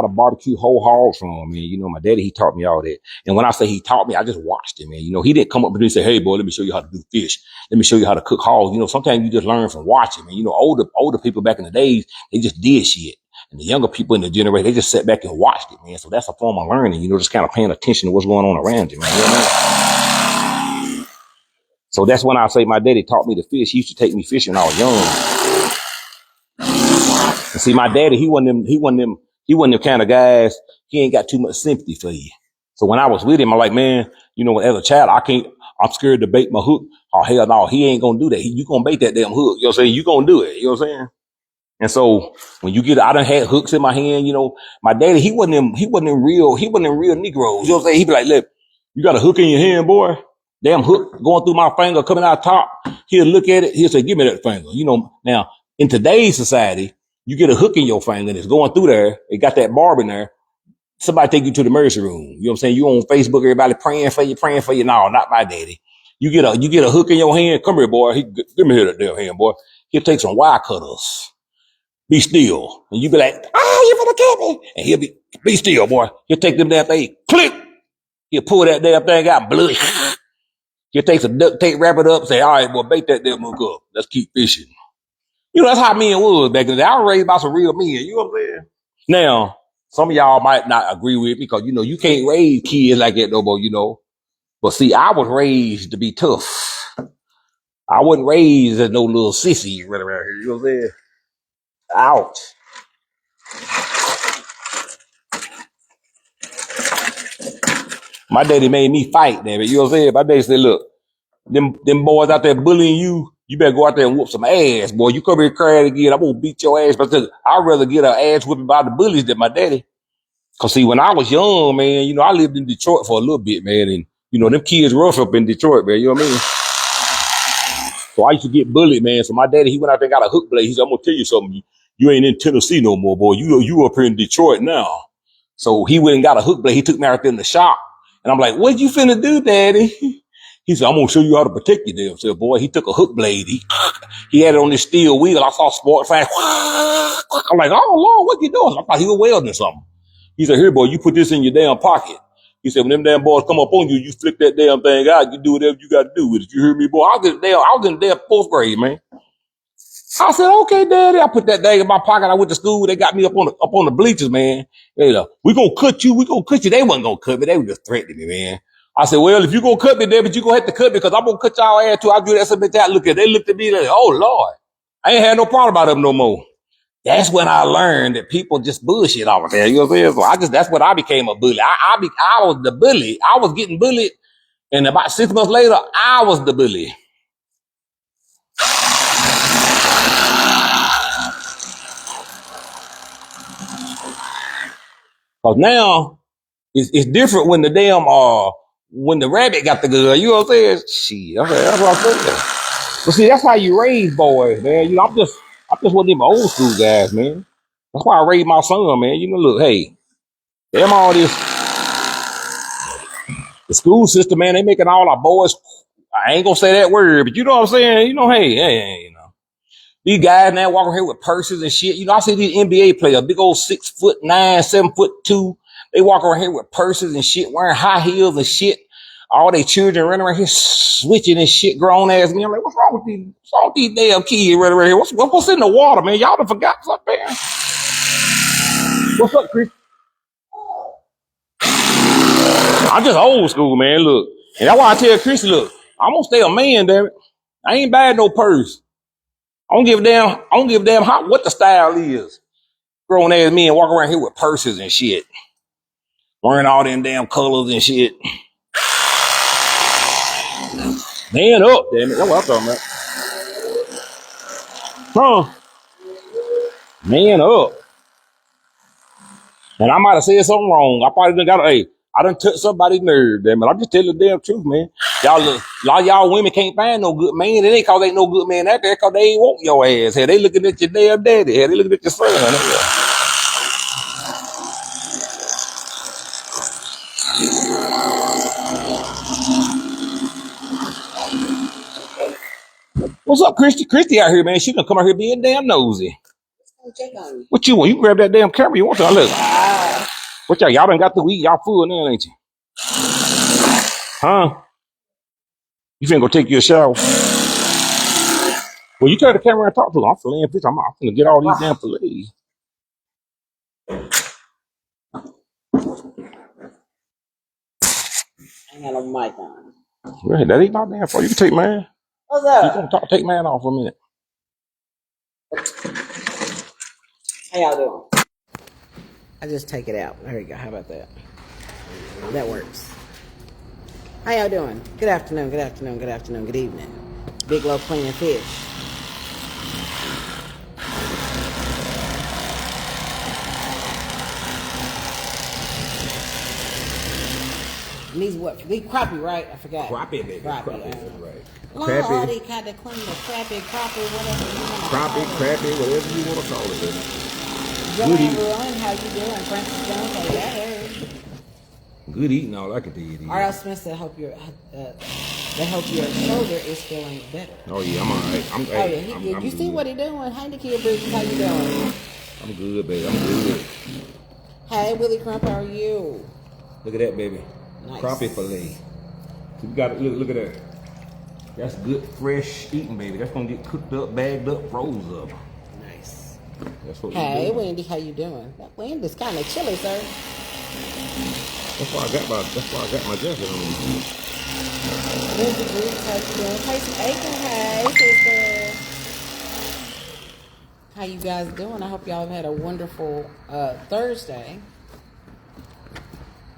to barbecue whole hogs from him, man. You know, my daddy, he taught me all that. And when I say he taught me, I just watched him, man. You know, he didn't come up to me and say, hey, boy, let me show you how to do fish. Let me show you how to cook hogs. You know, sometimes you just learn from watching, man. You know, older people back in the days, they just did shit. And the younger people in the generation, they just sat back and watched it, man. So that's a form of learning, you know, just kind of paying attention to what's going on around you, man. You know what I mean? So that's when I say my daddy taught me to fish. He used to take me fishing when I was young. And see, my daddy, he wasn't them kind of guys. He ain't got too much sympathy for you. So when I was with him, I'm like, man, you know, as a child, I'm scared to bait my hook. Oh, hell no, he ain't going to do that. You going to bait that damn hook. You know what I'm saying? You going to do it. You know what I'm saying? And so when I done had hooks in my hand, you know, my daddy, he wasn't them real Negroes. You know what I'm saying? He'd be like, look, you got a hook in your hand, boy. Damn hook going through my finger, coming out top. He'll look at it. He'll say, give me that finger. You know, now in today's society, you get a hook in your finger and it's going through there. It got that barb in there. Somebody take you to the emergency room. You know what I'm saying? You on Facebook, everybody praying for you. No, not my daddy. You get a hook in your hand. Come here, boy. Give me here that damn hand, boy. He'll take some wire cutters. Be still. And you be like, oh, you finna kill me. And he'll be still, boy. He'll take them damn thing, click. He'll pull that damn thing out, blood. He'll take some duct tape, wrap it up, say, all right, boy, bait that damn hook up. Let's keep fishing. You know, that's how men was back in the day. I was raised by some real men. You know what I'm saying? Now, some of y'all might not agree with me because, you know, you can't raise kids like that no more, you know. But see, I was raised to be tough. I wasn't raised as no little sissy right around here. You know what I'm saying? Ouch. My daddy made me fight, damn it. You know what I'm saying? My daddy said, look, them boys out there bullying you, you better go out there and whoop some ass, boy. You come here crying again, I'm gonna beat your ass. But I'd rather get an ass whipping by the bullies than my daddy. Cause see, when I was young, man, you know, I lived in Detroit for a little bit, man. And, you know, them kids rough up in Detroit, man. You know what I mean? So I used to get bullied, man. So my daddy, he went out there and got a hook blade. He said, I'm gonna tell you something. You ain't in Tennessee no more, boy. You up here in Detroit now. So he went and got a hook blade. He took me out there in the shop. And I'm like, what you finna do, daddy? He said, I'm gonna show you how to protect your damn self, boy. He took a hook blade. He had it on this steel wheel. I saw sport fast. I'm like, oh Lord, what you doing? I thought he was welding something. He said, here, boy, you put this in your damn pocket. He said, when them damn boys come up on you, you flick that damn thing out. You do whatever you got to do with it. You hear me, boy? I was in the damn fourth grade, man. I said, okay, daddy. I put that thing in my pocket. I went to school. They got me up on the bleachers, man. They like, we gonna cut you. We gonna cut you. They wasn't gonna cut me. They were just threatening me, man. I said, well, if you gonna cut me, David, you gonna have to cut me because I'm gonna cut y'all ass too. I do that something that. They looked at me like, oh Lord. I ain't had no problem about them no more. That's when I learned that people just bullshit over there. You know what I'm saying? So that's when I became a bully. I was the bully. I was getting bullied. And about 6 months later, I was the bully. Cause now it's different when when the rabbit got the gun. You know what I'm saying? Shit, that's what I'm saying. But see, that's how you raise boys, man. You know, I'm just one of them old school guys, man. That's why I raised my son, man. You know, look, hey, damn all this, the school system, man, they making all our boys. I ain't gonna say that word, but you know what I'm saying? You know, hey, you know. These guys now walking here with purses and shit. You know, I see these NBA players, big old 6'9", 7'2". They walk around here with purses and shit, wearing high heels and shit. All they children running around here switching and shit, grown ass me. I'm like, what's wrong with these damn kids running around here? What's in the water, man? Y'all done forgot something, man. What's up, Chris? I'm just old school, man. Look. And that's why I tell Chris, look, I'm gonna stay a man, damn it. I ain't buying no purse. I don't give a damn what the style is. Grown ass men walk around here with purses and shit. Wearing all them damn colors and shit. Man up, damn it. That's what I'm talking about. Huh? Man up. And I might have said something wrong. I probably done I done touched somebody's nerve, damn it. I'm just telling the damn truth, man. A lot of y'all women can't find no good man. It ain't cause ain't no good man out there, cause they ain't want your ass. Hey, they looking at your damn daddy. Hey, they looking at your son. What's up, Christy? Christy out here, man. She gonna come out here being damn nosy. Check on you. What you want? You can grab that damn camera. You want to? Look. What y'all done got the weed? Y'all full now, ain't you? Huh? You finna go take your shower? Well, you turn the camera and talk to them. I'm filleting fish. I'm finna get all these damn fillets. I got a mic on. Right, that ain't my damn fault. You can take mine. What's up? You gonna take mine off for a minute. How y'all doing? I just take it out. There you go. How about that? That works. How y'all doing? Good afternoon, good afternoon, good afternoon, good evening. Big Low cleaning fish. These what? These crappie, right? I forgot. Crappie, baby. Crappie, right. Crappie. They kind of clean the crappie, whatever you want to call it. Crappie, whatever you want to call it, baby. Joanne Ruin, how you doing? Francis Jones, how you heard? Good eating, all I can tell you. R.L. Smith said, hope your shoulder is feeling better. Oh, yeah, I'm all right. You see what he doing? Hey, the kid Bridges, how you doing? I'm good, baby. I'm good. Hey, Willie Crump, how are you? Look at that, baby. Nice. Crappie fillet. So we got look at that. That's good, fresh eating, baby. That's gonna get cooked up, bagged up, froze up. Nice. That's what. Hey, Wendy, how you doing? That wind is kind of chilly, sir. That's why I got my jacket on. Lindsay Briggs, how you doing? Casey Aiken, hey, sister. How you guys doing? I hope y'all have had a wonderful Thursday.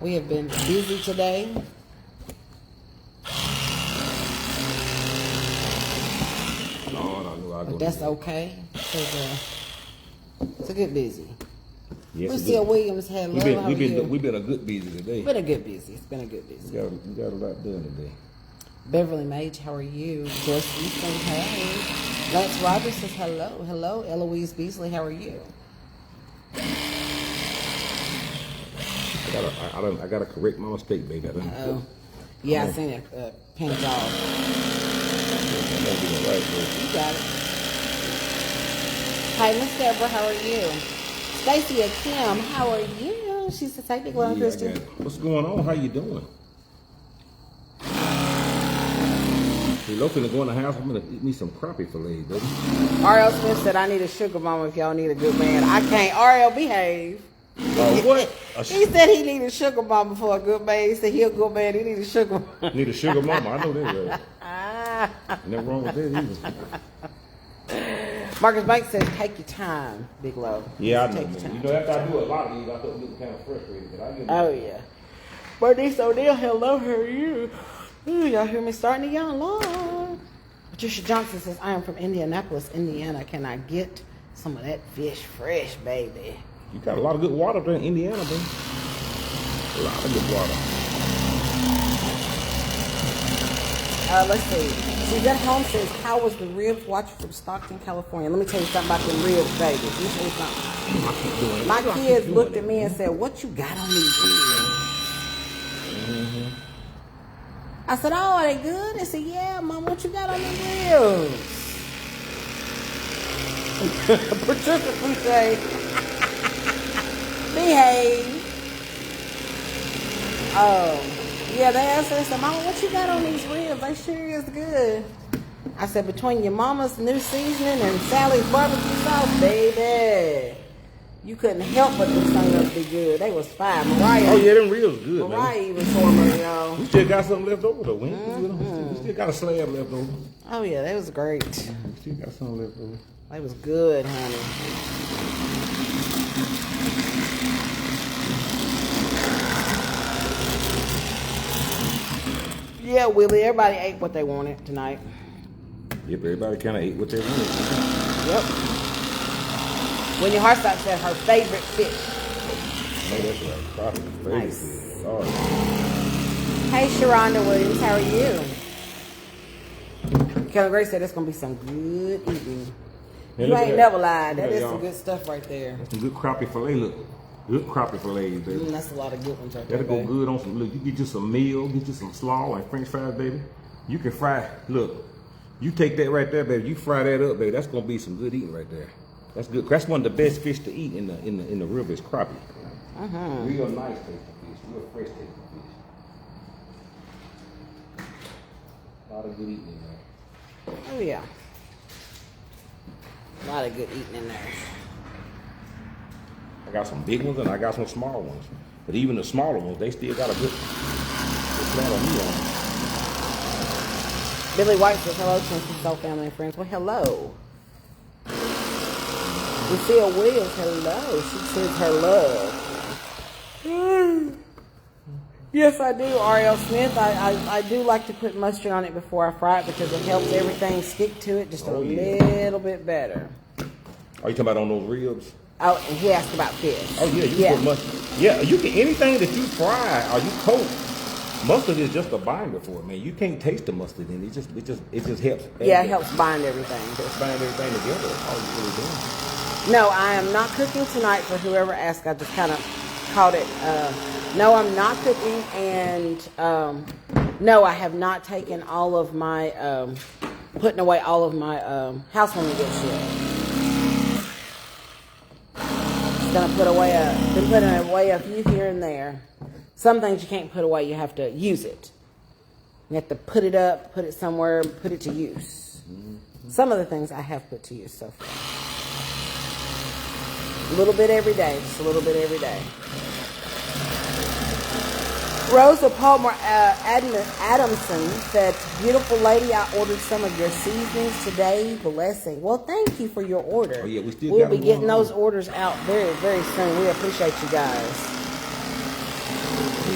We have been busy today. But that's okay. It's a good busy. Yes, Lucille Williams had love. We've been a good busy today. It's been a good busy. We got a lot done today. Beverly Mage, how are you? Joyce Easton, hey. Lance Rogers says hello. Hello. Eloise Beasley, how are you? I gotta correct my mistake, baby. Yeah, I seen it. Pink dog. You got it. Hi, Miss Deborah. How are you? Stacy and Kim, how are you? She said, "Take the glow, Christian." What's going on? How you doing? Hey, Loki, to go in the house. I'm gonna eat me some crappie fillet, baby. Ariel Smith said, "I need a sugar mama if y'all need a good man." I can't. Ariel, behave. What? He said he need a sugar mama for a good man. He said he a good man. He need a sugar mama. Need a sugar mama. I know that. Right? Nothing wrong with that either. Marcus Banks says, "Take your time, Big Low." Yeah, I know. You know, after I do a lot of these, I start getting kind of frustrated. But I get Oh yeah. Bernice O'Neill, hello, how are you? Ooh, y'all hear me starting to yawn, Lord. Patricia Johnson says, "I am from Indianapolis, Indiana. Can I get some of that fish fresh, baby?" You got a lot of good water there in Indiana, man. A lot of good water. Let's see. Suzette Holmes says, "How was the ribs watching from Stockton, California?" Let me tell you something about them ribs, baby. Let me tell you something. My kids looked at me and said, "What you got on these ribs?" I said, "Oh, are they good?" They said, "Yeah, Mom, what you got on these ribs?" Patricia Boucher. Behave. Oh. Yeah, they asked her, they said, "Mama, what you got on these ribs? They sure is good." I said, "Between your mama's new seasoning and Sally's barbecue sauce, baby, you couldn't help but them things be good. They was fine." Mariah. Oh yeah, them ribs good, Mariah man. even told me, y'all. We still got something left over though, man. We still got a slab left over. Oh yeah, that was great. We still got something left over. They was good, honey. Yeah, Willie, everybody ate what they wanted tonight. Yep, everybody kind of ate what they wanted. Yep. When your heart stops said her favorite fish. No, that's right. Probably favorite Nice. fish. Lord. Hey, Sharonda Williams, how are you? Kelly Gray said it's going to be some good eating. Hey, You look at ain't that. never lied. That Look at is y'all. some good stuff right there. That's some good crappie fillet. Look, good crappie fillets, baby. That's a lot of good ones right there, That'll go baby. good on some. Look, you get you some meal, get you some slaw and French fries, baby. You can fry. Look, you take that right there, baby. You fry that up, baby. That's gonna be some good eating right there. That's good. That's one of the best fish to eat in the river is crappie. Real nice tasting fish, real fresh tasting fish. A lot of good eating in there. Oh, yeah. A lot of good eating in there. I got some big ones and I got some small ones. But even the smaller ones, they still got a good smell of meat on them. Billy White says, "Hello, Tennessee Soul family and friends." Well, hello. Lucille Williams, hello. She says her love. Yes, I do, Ariel Smith. I do like to put mustard on it before I fry it because it helps everything stick to it just a little bit better. Are you talking about on those ribs? Oh, and he asked about fish. Oh yeah, you put mustard. Yeah, you can anything that you fry or you coat. Mustard is just a binder for it, man. You can't taste the mustard, and it just helps. Yeah, it helps bind everything. Helps bind everything together. That's all you really doing. No, I am not cooking tonight for whoever asked. I just kind of called it. No, I'm not cooking, and no, I have not taken all of my putting away all of my housewarming gifts yet. Just gonna put away been putting away a few here and there. Some things you can't put away; you have to use it. You have to put it up, put it somewhere, put it to use. Some of the things I have put to use so far. A little bit every day, just a little bit every day. Rosa Palmer Adamson said, "Beautiful lady, I ordered some of your seasonings today. Blessing." Well, thank you for your order. Oh, yeah, we'll be getting those orders out very, very soon. We appreciate you guys.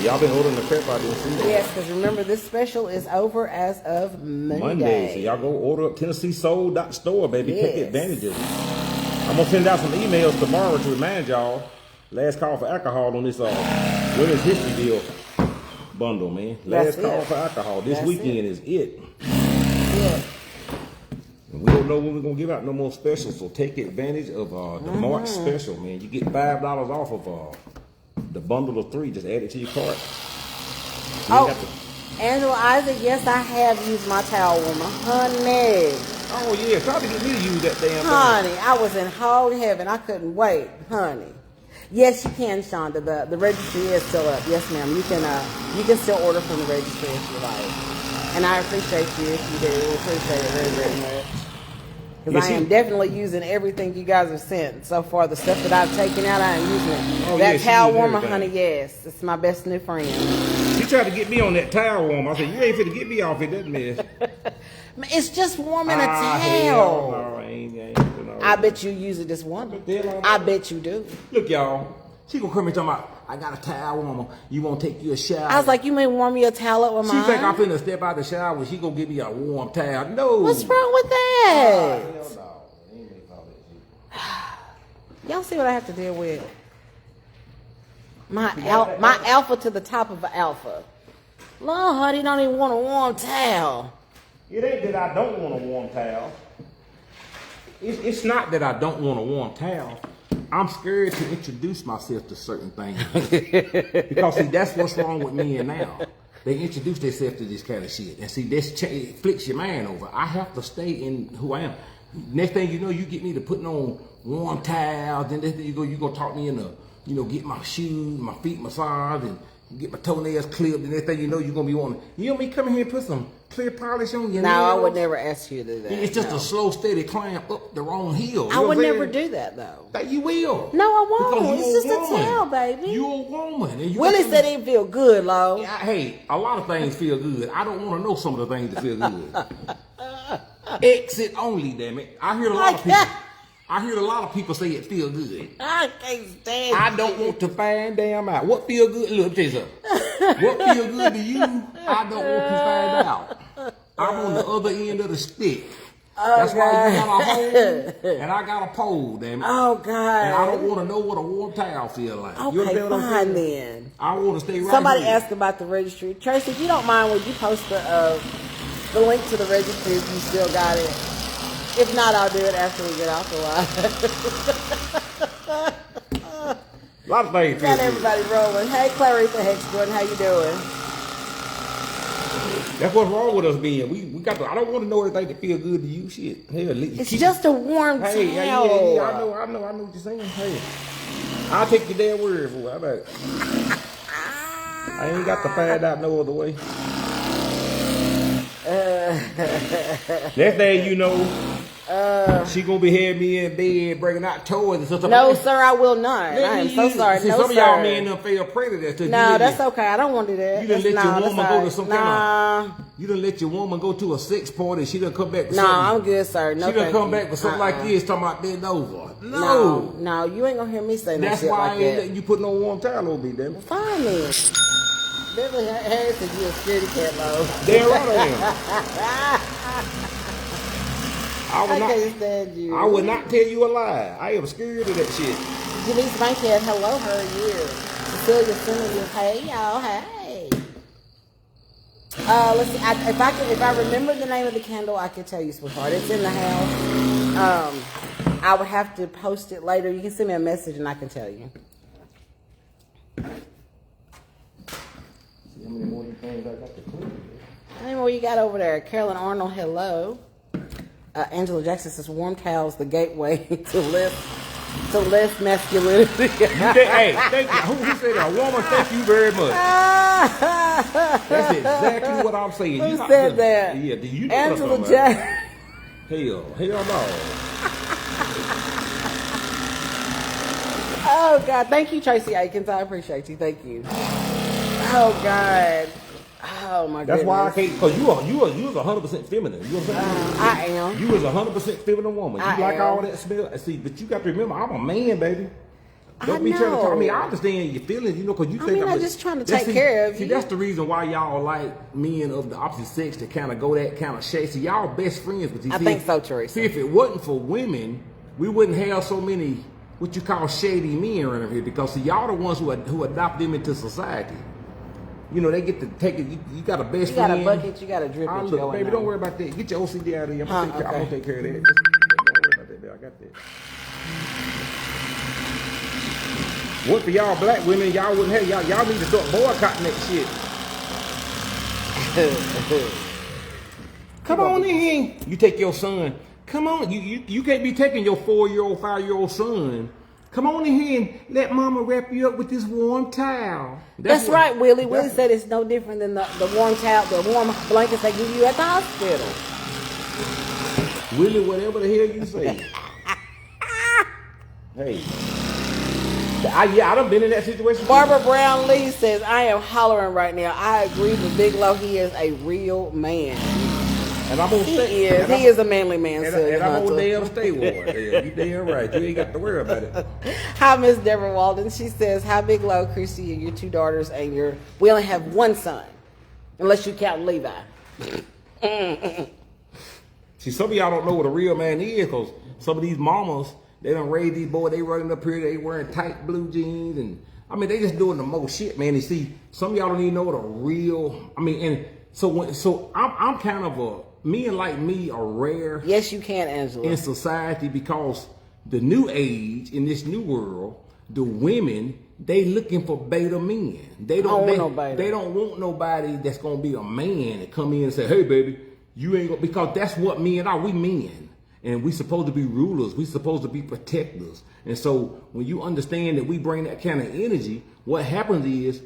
Y'all been ordering the crap out there, too. Yes, because remember, this special is over as of Monday. So y'all go order up TennesseeSoul.store, baby. Yes. Take advantage of it. I'm going to send out some emails tomorrow to remind y'all. Last call for alcohol on this Women's History Deal bundle, man. Last call for alcohol. This weekend is it. Yeah. And we don't know when we're going to give out no more specials, so take advantage of the March special, man. You get $5 off of the bundle of 3. Just add it to your cart. Angela Isaac, yes, I have used my towel warmer. Honey. Oh yeah, try to get me to use that damn thing. Honey, I was in hog heaven. I couldn't wait. Honey. Yes, you can, Shonda. The registry is still up. Yes, ma'am. You can still order from the registry if you like. And I appreciate you if you do. Appreciate it very, very much. Because I am definitely using everything you guys have sent so far. The stuff that I've taken out, I am using it. Oh, that towel warmer, everything. honey, yes. It's my best new friend. She tried to get me on that towel warmer. I said, you ain't finna get me off it, that mess. It's just warming a towel. Hell no, I ain't I bet you use it this one. I bet you do. Look, y'all. She gonna come here talking about, I got a towel warmer. You wanna take you a shower? I was like, you may warm me a towel up with mine. She think I'm finna step out the shower and she gonna give me a warm towel. No. What's wrong with that? Hell no. Ain't make all that shit. Y'all see what I have to deal with? My alpha to the top of an alpha. Lord, honey, don't even want a warm towel. It ain't that I don't want a warm towel. It's not that I don't want a warm towel. I'm scared to introduce myself to certain things. Because, see, that's what's wrong with men now. They introduce themselves to this kind of shit. And see, this flicks your mind over. I have to stay in who I am. Next thing you know, you get me to putting on warm towels. Then next thing you go talk me into, get my shoes, my feet massaged, and get my toenails clipped. And next thing you know, you're going to be wanting, me come in here and put some clear polish on your nails? No, I would never ask you to do that. It's just a slow, steady climb up the wrong hill. I would never do that, though. That you will. No, I won't. Because It's just a towel, baby. You're a woman. And Willie said it feel good, Lo. Yeah, hey, a lot of things feel good. I don't want to know some of the things that feel good. Exit only, damn it. I hear a lot of people say it feel good. I can't stand it. I don't want to find damn out. What feel good? Look, tell you something. What feel good to you, I don't want to find out. I'm on the other end of the stick. Oh, that's why God. you got a hole and I got a pole, damn it. Oh, God. And I don't want to know what a warm towel feel like. Okay, fine then. I want to stay right Somebody here. asked about the registry. Tracy, if you don't mind, would you post the link to the registry if you still got it? If not, I'll do it after we get off the line. A lot of things. Got everybody rolling. Hey, Clarice Hex Jordan, how you doing? That's what's wrong with us being. We got to. I don't want to know everything that feel good to you. Shit. Hell, It's just a warm towel. Hey, yeah, I know what you're saying. Hey, I'll take your damn word for it. I ain't got to find out no other way. Next thing you know, she gonna be having me in bed breaking out toys and stuff. No, sir, I will not. I am so sorry. See, no, some sir. of y'all men done fell prey to that. No, that's okay. I don't want to do that. You done let your woman go to some kind of. You done let your woman go to a sex party. She done come back with No, something. I'm good, sir. No, she done come back with something like this, talking about bend over. No, you ain't gonna hear me say no that's shit why like I ain't that. letting you put no warm towel on me, damn it. Fine then. Beverly Harris said you a scaredy cat, Lo. Damn right I am. I can't stand you. I would not tell you a lie. I am scared of that shit. Denise Bankhead, hello, how are you? Cecilia Simmons, hey y'all, hey. Let's see. If I remember the name of the candle, I can tell you, sweetheart. It's in the house. I would have to post it later. You can send me a message and I can tell you. How many more things I got to clean? How many more you got over there? Carolyn Arnold, hello. Angela Jackson says warm towels the gateway to less masculinity. Hey, thank you. Who said that? A woman, thank you very much. That's exactly what I'm saying. Who said that? Yeah, do you know Angela what I'm Jackson. Hell no. Oh God, thank you, Tracy Aikens. I appreciate you. Thank you. Oh God. Oh my goodness. That's why I can't, because you was 100% feminine. You know what I'm saying? I am. You was 100% feminine woman. You like all that smell. See, but you got to remember, I'm a man, baby. Don't be trying to talk. I mean, I understand your feelings, because you think I'm just trying to take care of you. See, that's the reason why y'all like men of the opposite sex to kind of go that kind of shade. See, y'all best friends with these. I think so, Teresa. See, if it wasn't for women, we wouldn't have so many what you call shady men around here, because see, y'all the ones who adopt them into society. They get to take it. You got a best friend. You got a bucket. You got a drip. Look, baby, don't worry about that. Get your OCD out of here. I'm gonna take care of that. Don't worry about that, baby. I got that. What for y'all black women? Y'all wouldn't have. Y'all need to start boycotting that shit. Come on in. You take your son. Come on. You can't be taking your 4-year-old, 5-year-old son. Come on in here and let mama wrap you up with this warm towel. That's right, Willie. Willie said it's no different than the warm towel, the warm blankets they give you at the hospital. Willie, whatever the hell you say. Hey. I done been in that situation. Barbara Brown Lee says, I am hollering right now. I agree with Big Low. He is a real man. And I'm gonna stay. He is a manly man. And I'm gonna damn stay with her. You damn right. You ain't got to worry about it. Hi, Miss Deborah Walden. She says, hi, Big Low, Christy, and your 2 daughters, and we only have 1 son, unless you count Levi. See, some of y'all don't know what a real man is, because some of these mamas, they done raised these boys, they running up here, they wearing tight blue jeans, and I mean, they just doing the most shit, man. And see, some of y'all don't even know what a real, I mean, and so I'm kind of men like me are rare. Yes, you can, Angela. In society, because the new age, in this new world, the women, they looking for beta men. They don't want nobody that's gonna be a man that come in and say, hey baby, you ain't gonna, because that's what men are. We men. And we supposed to be rulers. We supposed to be protectors. And so when you understand that we bring that kind of energy, what happens is,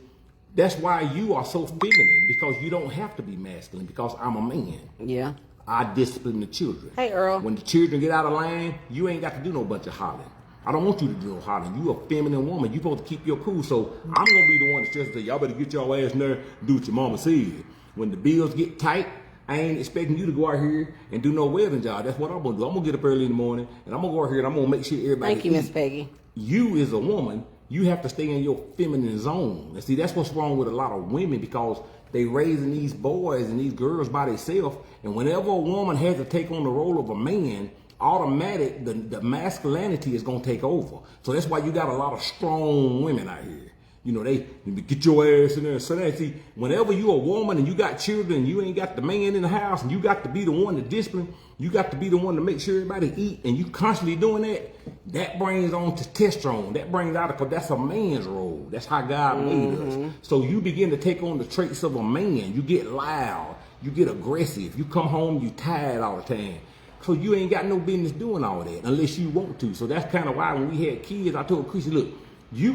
that's why you are so feminine, because you don't have to be masculine, because I'm a man. Yeah. I discipline the children. Hey, Earl. When the children get out of line, you ain't got to do no bunch of hollering. I don't want you to do no hollering. You a feminine woman. You supposed to keep your cool. So I'm going to be the one that says, y'all better get your ass in there and do what your mama said. When the bills get tight, I ain't expecting you to go out here and do no wedding job. That's what I'm going to do. I'm going to get up early in the morning, and I'm going to go out here and I'm going to make sure everybody Thank you, Miss Peggy. You as a woman, you have to stay in your feminine zone. And see, that's what's wrong with a lot of women, because they raising these boys and these girls by themselves. And whenever a woman has to take on the role of a man, automatic, the masculinity is going to take over. So that's why you got a lot of strong women out here. You know, they get your ass in there and sit down. See, whenever you a woman and you got children and you ain't got the man in the house and you got to be the one to discipline, you got to be the one to make sure everybody eat, and you constantly doing that, that brings on testosterone. That brings out, because that's a man's role. That's how God made us. So you begin to take on the traits of a man. You get loud. You get aggressive. You come home, you tired all the time. So you ain't got no business doing all that unless you want to. So that's kind of why when we had kids, I told Chrissy, look, you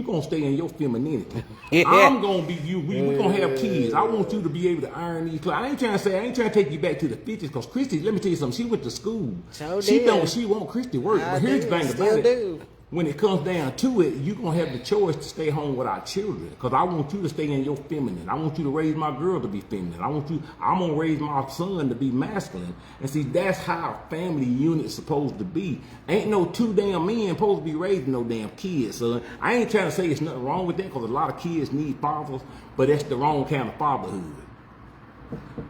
gonna stay in your femininity. I'm gonna be you. We gonna have kids. I want you to be able to iron these clothes. I ain't trying to take you back to the 50s, because Christy, let me tell you something. She went to school. She want Christy work. But here's the thing about it. When it comes down to it, you're going to have the choice to stay home with our children, because I want you to stay in your feminine. I want you to raise my girl to be feminine. I'm going to raise my son to be masculine. And see, that's how a family unit's supposed to be. Ain't no 2 damn men supposed to be raising no damn kids, son. I ain't trying to say there's nothing wrong with that, because a lot of kids need fathers, but that's the wrong kind of fatherhood.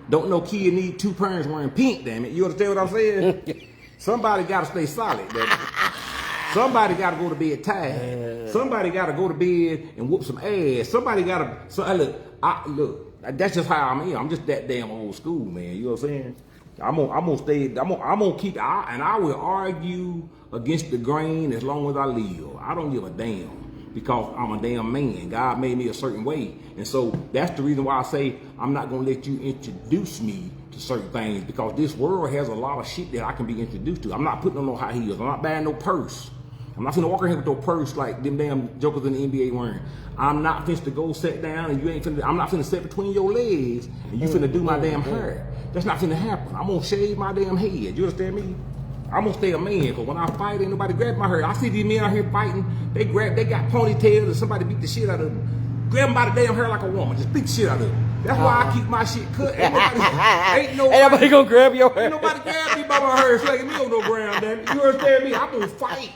Don't no kid need 2 parents wearing pink, damn it. You understand what I'm saying? Somebody got to stay solid, baby. Somebody got to go to bed tired. Somebody got to go to bed and whoop some ass. Somebody got to. So look. That's just how I'm. I'm just that damn old school, man. You know what I'm saying? I'm gonna stay. I'm gonna keep. And I will argue against the grain as long as I live. I don't give a damn, because I'm a damn man. God made me a certain way, and so that's the reason why I say I'm not gonna let you introduce me to certain things, because this world has a lot of shit that I can be introduced to. I'm not putting on no high heels. I'm not buying no purse. I'm not finna walk around here with no purse like them damn jokers in the NBA wearing. I'm not finna to go sit down and you ain't finna. I'm not finna sit between your legs and you finna do my damn hair. That's not finna happen. I'm gonna shave my damn head. You understand me? I'm gonna stay a man, because when I fight, ain't nobody grab my hair. I see these men out here fighting. They got ponytails and somebody beat the shit out of them. Grab them by the damn hair like a woman. Just beat the shit out of them. That's why I keep my shit cut. Ain't nobody gonna grab your hair. Ain't nobody grab me by my hair, slagging me on no ground, damn it. You understand me? I'm gonna fight.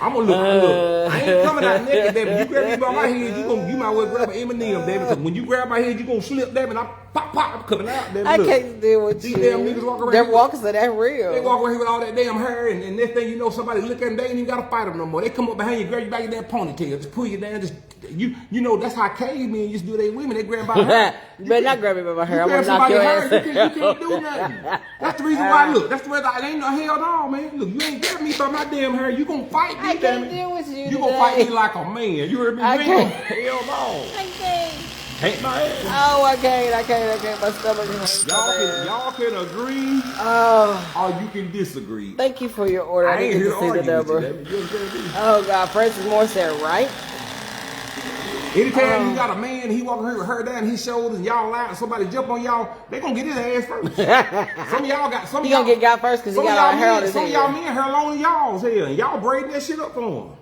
I'm gonna look. I ain't coming out naked, baby. You grab me by my head, you might well grab an Eminem, baby. Because when you grab my head, you gonna slip, baby. And I pop, I'm coming out, baby. I can't deal with these you. Damn niggas walk around. They're walking, so that's real. They walk around here with all that damn hair, and next thing you know, somebody look at them, they ain't even gotta fight them no more. They come up behind you, grab you by your damn ponytail, just pull you down, just you know that's how cavemen used to do their women. They grab by her hair. You better not grab me by my hair. I'm gonna knock your ass. You can't do nothing. That's the reason why. Look, that's the reason I ain't no hell no, man. Look, you ain't grab me by my damn hair. You gonna fight me, damn it. Deal with you gonna fight me like a man. You heard me? I you ain't gonna hell no. I can't. Ain't my ass. Oh, I can't. My stomach hurts. Y'all can agree, Oh, or you can disagree. thank you for your order. I I ain't didn't here get to to see the argue with you, number. baby. You understand me? Oh God, Francis Moore said, right? Anytime you got a man, he walking here with her down his shoulders, and y'all out, and somebody jump on y'all, they gonna get his ass first. Some of y'all got some. He of y'all gonna get got first because he got our hair on his Some of head. y'all men hair longer than y'all's hair, and y'all braiding that shit up for him.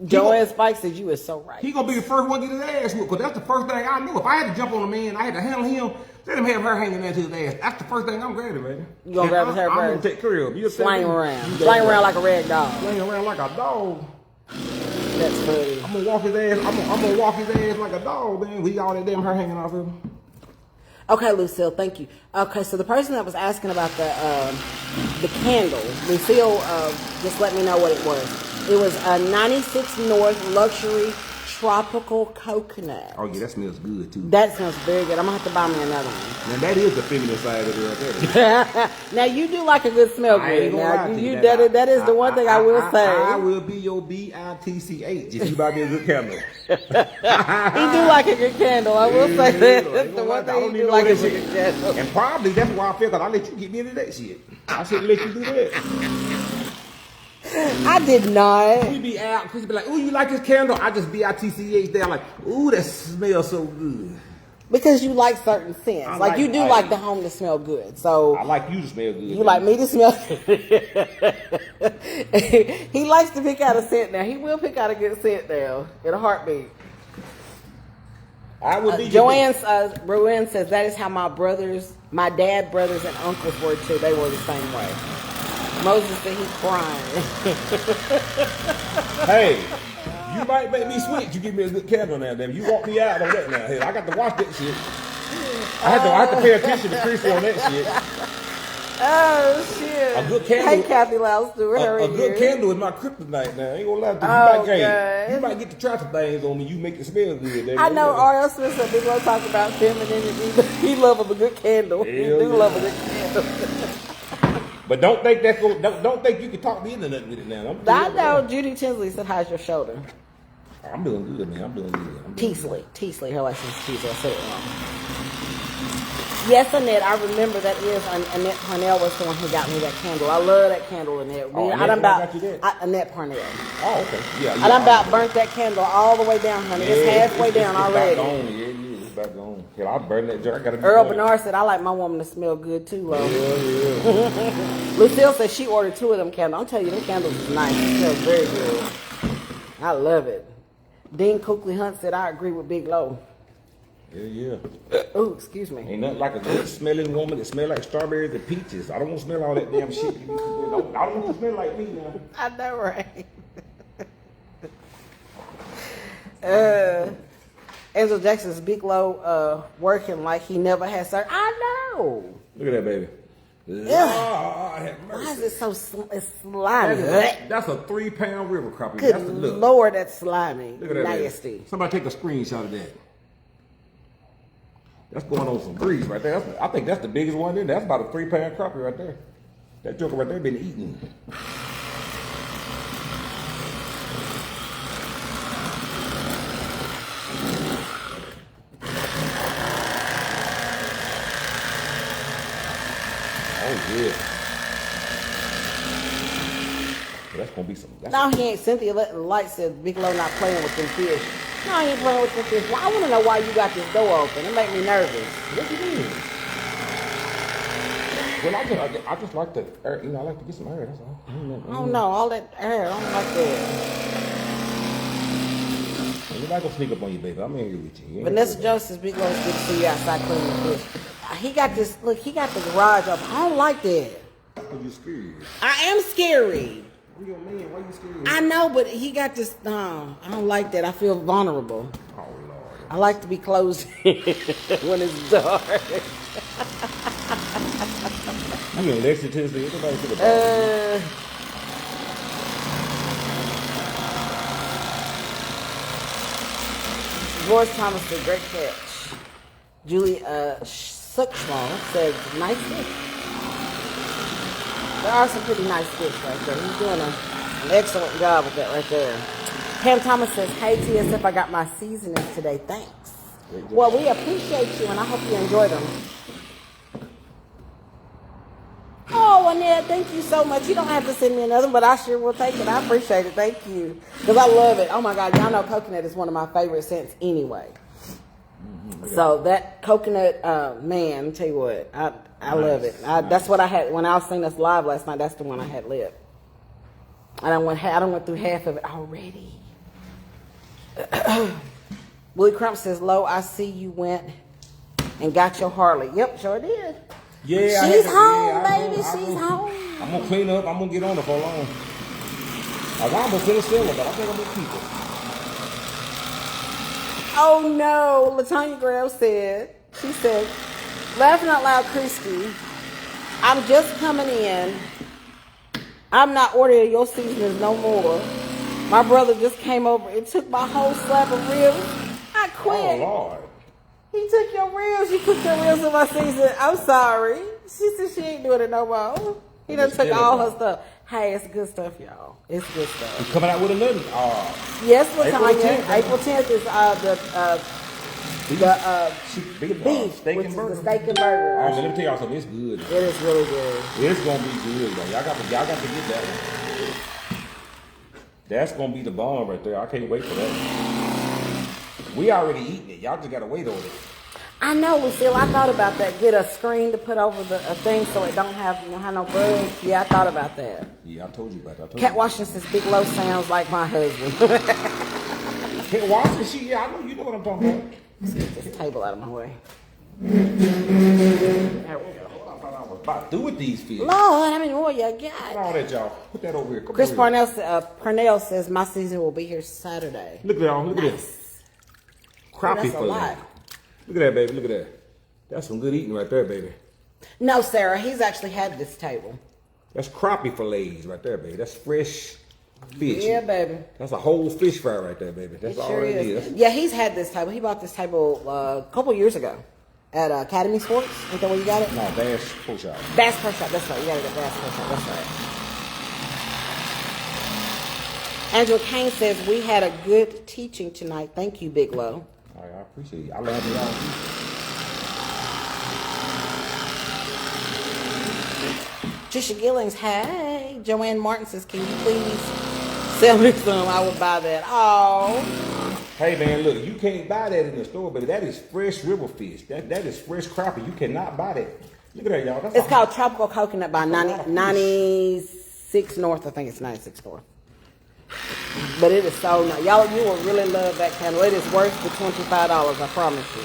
Joanne Spike said you is so right. He gonna be the first one to get his ass whooped, because that's the first thing I knew. If I had to jump on a man, I had to handle him. Let him have her hanging there to his ass. That's the first thing I'm grabbing, man. You gonna grab his hair I'm first? gonna take care of him. Slang around like a red dog. Slang around like a dog. That's funny. I'm gonna walk his ass. I'm gonna walk his ass like a dog, man. We got all that damn hair hanging off of him. Okay, Lucille, thank you. Okay, so the person that was asking about the candle, Lucille just let me know what it was. It was a 96 North Luxury Tropical Coconut. Oh yeah, that smells good too. That smells very good. I'm gonna have to buy me another one. Now that is the feminine side of it right there. Now you do like a good smell I ain't good. gonna Now lie to you. that is the one thing I will say. I will be your bitch if you buy me a good candle. He do like a good candle. I will say that. That's the one thing he do like a good candle. And probably that's why I feel, because I let you get me into that shit. I shouldn't let you do that. I did not. We be out, Chris be like, ooh, you like this candle? I just bitch there like, ooh, that smells so good. Because you like certain scents. Like you do like the home to smell good. So I like you to smell good. You like me to smell good. He likes to pick out a scent now. He will pick out a good scent now in a heartbeat. I would be Joanne says that is how my dad, brothers, and uncles were too. They were the same way. Moses said he's crying. Hey, you might make me switch. You give me a good candle now, damn. You walk me out on that now. Hey, I got to watch that shit. I have to pay attention to Chrissy on that shit. Oh shit! A good candle. Hey, Kathy Loud Stewart. A good candle is my kryptonite now. I ain't gonna lie to you. Oh, You might get the traffic things on me. You make it smell good. Damn. I know R.L. Smith said we're gonna talk about femininity. He love a good candle. He do love a good candle. But don't think don't think you can talk me into nothing with it now. I know. Judy Tinsley said, "How's your shoulder?" I'm doing good, man. I'm doing good. Teasley. Her last name's Teasley. I said it wrong. Yes, Annette. I remember that is Annette Parnell was the one who got me that candle. I love that candle, Annette. Oh, I done got you that? Annette Parnell. Oh, okay. Yeah. I done about burnt that candle all the way down, honey. It's halfway down already. It's about gone. Hell, I burned that joint. I gotta Earl Bernard said, I like my woman to smell good too, Lo. Yeah. Lucille said she ordered 2 of them candles. I'm telling you, them candles is nice. It smells very good. I love it. Dean Coakley Hunt said, I agree with Big Lo. Yeah. Oh, excuse me. Ain't nothing like a good smelling woman that smell like strawberries and peaches. I don't want to smell all that damn shit. I don't want to smell like me now. I know, right? Angel Jackson's Big Lo working like he never had surgery. I know. Look at that, baby. Why is it so slimy? That's a 3-pound river crappie. Good That's the look. Lord, that's slimy. Look at that, nasty. baby. Somebody take a screenshot of that. That's going on some grease right there. I think that's the biggest one in there. That's about a 3-pound crappie right there. That joker right there been eaten. Oh yeah. Well, that's gonna be some. No, he ain't. Cynthia Light said Big Lo not playing with them fish. No, he ain't playing with them fish. Well, I want to know why you got this door open. It make me nervous. What do you mean? Well, I just like the air. You know, I like to get some air. That's all. Oh no, all that air. I don't like that. Nobody gonna sneak up on you, baby. I'm in here with you. Vanessa Jones says Big Lo's good to see you outside cleaning the fish. He got this. Look, he got the garage up. I don't like that. You scared? I am scary. You man, why you scared? I know, but he got this. No, I don't like that. I feel vulnerable. Oh Lord. I like to be closed when it's dark. You in Lexington, Tennessee? Everybody think about George Thomas said, great catch. Julie Suchmal said, nice fish. There are some pretty nice fish right there. He's doing an excellent job with that right there. Pam Thomas says, hey TSF, I got my seasonings today. Thanks. Well, we appreciate you, and I hope you enjoy them. Oh, Annette, thank you so much. You don't have to send me another, but I sure will take it. I appreciate it. Thank you. Because I love it. Oh, my God. Y'all know coconut is one of my favorite scents anyway. So that coconut, man, let me tell you what. I love it. That's what I had when I was seeing us live last night. That's the one I had lit. I done went through half of it already. Willie Crump says, Lo, I see you went and got your Harley. Yep, sure did. Yeah, she's home, baby. She's home. I'm gonna clean up. I'm gonna get on her for long. I want to finish still, but I think I'm gonna keep it. Oh no, Latanya Graham said. She said, laughing out loud, Christy. I'm just coming in. I'm not ordering your seasonings no more. My brother just came over and took my whole slab of ribs. I quit. Oh Lord. He took your ribs. You cooked your ribs in my season. I'm sorry. She said she ain't doing it no more. He done took all her stuff. Hey, it's good stuff, y'all. It's good stuff. He's coming out with another. Yes, Latanya. April 10th is beef, steak which and is burger. the steak and burger. Oh, man, let me tell y'all something. It's good. It is really good. It's gonna be good, though. Y'all got to get that one. That's gonna be the bomb right there. I can't wait for that. We already eating it. Y'all just gotta wait on it. I know, Lucille. I thought about that. Get a screen to put over a thing so it don't have no bugs. Yeah, I thought about that. Yeah, I told you about that. Cat Washington says Big Low sounds like my husband. Cat Washington, yeah, I know you know what I'm talking about. Let's get this table out of my way. There we go. I thought I was about through with these fish. Lord, how many more you got? Put all that, y'all. Put that over here. Come Chris over here. Parnell says my season will be here Saturday. Look at y'all. Look at this. Crappie fillet. Look at that, baby. Look at that. That's some good eating right there, baby. No, Sarah. He's actually had this table. That's crappie fillets right there, baby. That's fresh fish. Yeah, baby. That's a whole fish fry right there, baby. That's all sure it is. Yeah, he's had this table. He bought this table a couple years ago at Academy Sports. Ain't that where you got it? No, Bass Pro Shop. Bass Pro Shop. That's right. You got it at Bass Pro Shop. That's right. Angela Kane says we had a good teaching tonight. Thank you, Big Low. All right, I appreciate it. I love it all. Trisha Gillings, hey. Joanne Martin says, can you please sell me some? I would buy that. Oh. Hey, man, look, you can't buy that in the store, but that is fresh river fish. That is fresh crappie. You cannot buy that. Look at that, y'all. That's it's called Tropical Coconut by 96 North. I think it's 96 North. But it is so nice. Y'all, you will really love that candle. It is worth the $25, I promise you.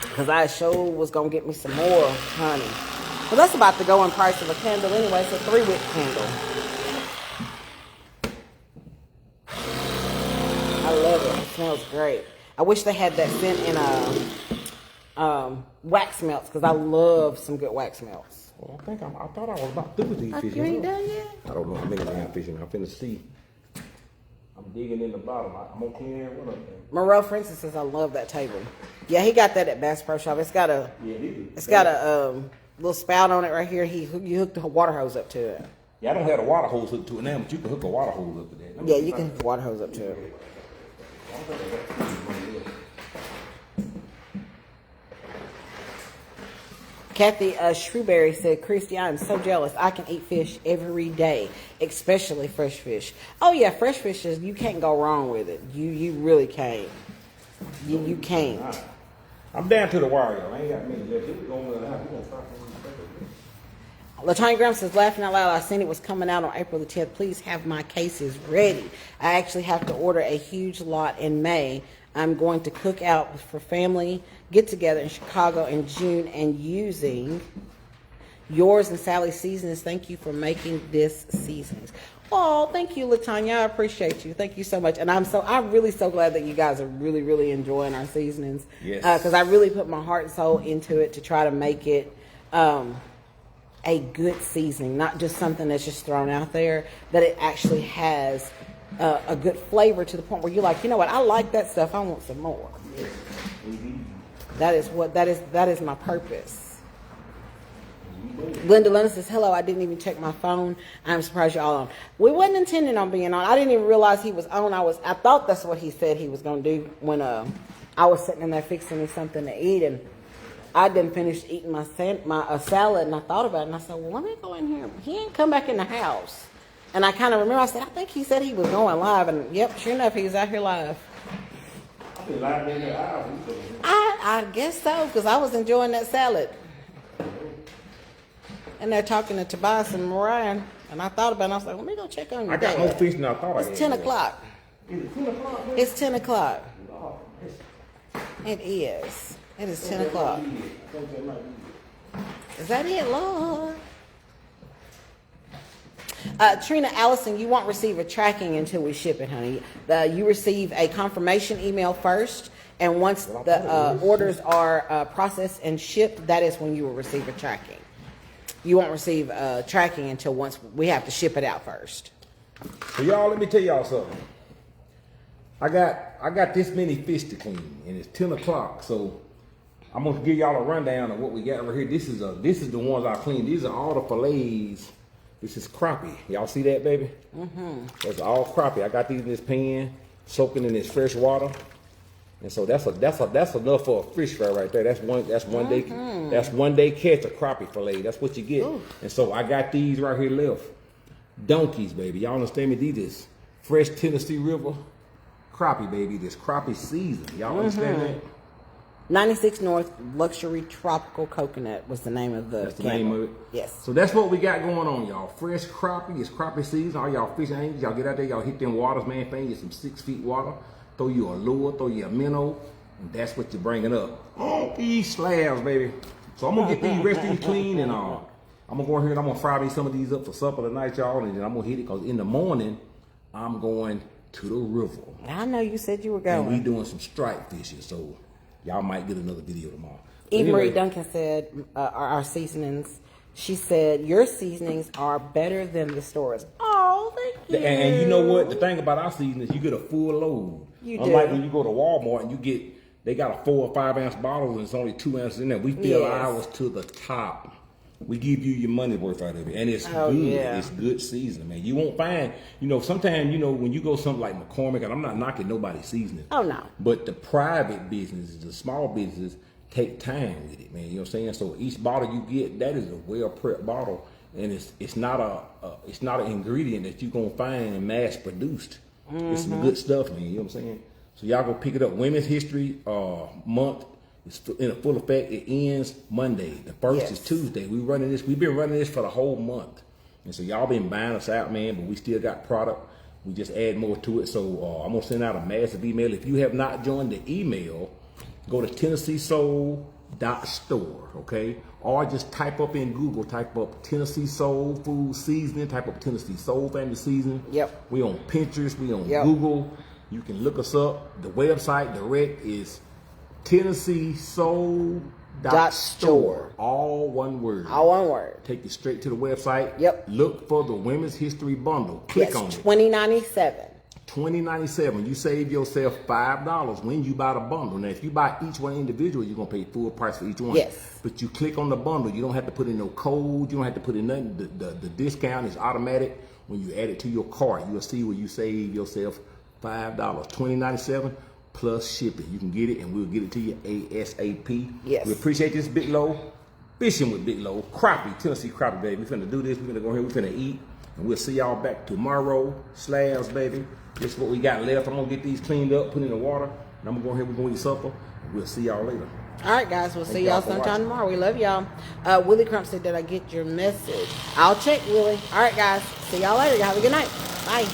Because I sure was going to get me some more, honey. Well, that's about the going price of a candle anyway. It's a 3-wick candle. I love it. It smells great. I wish they had that scent in wax melts because I love some good wax melts. Well, I thought I was about through with these fish. You ain't done yet? I don't know how many I have fishing. I'm finna see. I'm digging in the bottom. I'm gonna clean every one of them. Moreau Francis says I love that table. Yeah, he got that at Bass Pro Shop. It's got a little spout on it right here. You hook the water hose up to it. Yeah, I don't have a water hose hooked to it now, but you can hook a water hose up to that. Yeah, you can hook a water hose up to it. Kathy Shrewberry said, Christy, I am so jealous. I can eat fish every day, especially fresh fish. Oh, yeah, fresh fish, you can't go wrong with it. You really can't. You can't. I'm down to the wire, y'all. I ain't got many left. We're going to start. Latanya Graham says, laughing out loud, I seen it was coming out on April the 10th. Please have my cases ready. I actually have to order a huge lot in May. I'm going to cook out for family get-together in Chicago in June and using yours and Sally's seasonings. Thank you for making this seasonings. Oh, thank you, Latanya. I appreciate you. Thank you so much. And I'm really so glad that you guys are really, really enjoying our seasonings. Yes. Because I really put my heart and soul into it to try to make it a good seasoning, not just something that's just thrown out there, that it actually has a good flavor to the point where you're like, you know what, I like that stuff. I want some more. That is my purpose. Glenda Lennon says, hello, I didn't even check my phone. I'm surprised you're all on. We wasn't intending on being on. I didn't even realize he was on. I thought that's what he said he was going to do when I I was sitting in there fixing me something to eat, and I didn't finish eating my salad, and I thought about it, and I said, well, let me go in here. He ain't come back in the house. And I kind of remember, I said, I think he said he was going live, and yep, sure enough, he was out here live. I guess so, because I was enjoying that salad. And they're talking to Tobias and Mariah, and I thought about it, and I was like, let me go check on your dad. I got more fish than I thought I had. It's 10 o'clock. Is it 10 o'clock? It's 10 o'clock. It is. It is 10 o'clock. Is that it, Lord? Trina Allison, you won't receive a tracking until we ship it, honey. You receive a confirmation email first, and once the orders are processed and shipped, that is when you will receive a tracking. You won't receive tracking until once we have to ship it out first. So y'all, let me tell y'all something. I got this many fish to clean, and it's 10 o'clock, so I'm gonna give y'all a rundown of what we got right here. This is the ones I cleaned. These are all the fillets. This is crappie. Y'all see that, baby? Mm-hmm. That's all crappie. I got these in this pan, soaking in this fresh water, and so that's enough for a fish fry right there. That's one day catch a crappie fillet. That's what you get. Ooh. And so I got these right here left. Donkeys, baby. Y'all understand me? These is fresh Tennessee River crappie, baby. This crappie season. Y'all understand that? 96 North Luxury Tropical Coconut was the name of the That's the name of it? Yes. So that's what we got going on, y'all. Fresh crappie. It's crappie season. All y'all fish angels, y'all get out there, y'all hit them waters, man. Find you some 6 feet water. Throw you a lure, throw you a minnow, and that's what you're bringing up. Oh, these slabs, baby. So I'm going to get these rest of these clean, and I'm going to go ahead and I'm going to fry me some of these up for supper tonight, y'all, and then I'm going to hit it, because in the morning, I'm going to the river. I know you said you were going. And we doing some strike fishing, so y'all might get another video tomorrow. Eve Marie Duncan said, our seasonings, she said, your seasonings are better than the stores. Oh, thank you. And you know what? The thing about our season is you get a full load. Unlike when you go to Walmart and they got a 4 or 5 ounce bottle and it's only 2 ounces in there. We fill ours to the top. We give you your money worth out of it. And it's good. Yeah. It's good seasoning, man. You won't find, sometimes, when you go something like McCormick, and I'm not knocking nobody's seasoning. Oh, no. But the private businesses, the small businesses, take time with it, man. You know what I'm saying? So each bottle you get, that is a well-prepped bottle. And it's not an ingredient that you're going to find and mass produced. Mm-hmm. It's some good stuff, man. You know what I'm saying? So y'all go pick it up. Women's History Month. It's in full effect. It ends Monday. The first is Tuesday. We've been running this for the whole month. And so y'all been buying us out, man, but we still got product. We just add more to it. So I'm going to send out a massive email. If you have not joined the email, go to TennesseeSoul.store, okay? Or just type up in Google, type up Tennessee Soul Food Seasoning, type up Tennessee Soul Family Seasoning. Yep. We on Pinterest, we on Google. You can look us up. The website direct is TennesseeSoul.store. All one word. All one word. Take you straight to the website. Yep. Look for the Women's History Bundle. Click on it. $20.97. $20.97. You save yourself $5 when you buy the bundle. Now, if you buy each one individual, you're gonna pay full price for each one. Yes. But you click on the bundle. You don't have to put in no code. You don't have to put in nothing. The discount is automatic. When you add it to your cart, you'll see where you save yourself $5. $20.97 plus shipping. You can get it, and we'll get it to you ASAP. Yes. We appreciate this, Big Low. Fishing with Big Low. Crappie, Tennessee crappie, baby. We're finna do this. We're finna go here. We're finna eat. And we'll see y'all back tomorrow. Slabs, baby. This is what we got left. I'm gonna get these cleaned up, put in the water, and I'm gonna go ahead. We're gonna eat supper. We'll see y'all later. All right, guys. We'll see y'all sometime tomorrow. We love y'all. Willie Crump said, did I get your message? I'll check, Willie. All right, guys. See y'all later. Y'all have a good night. Bye.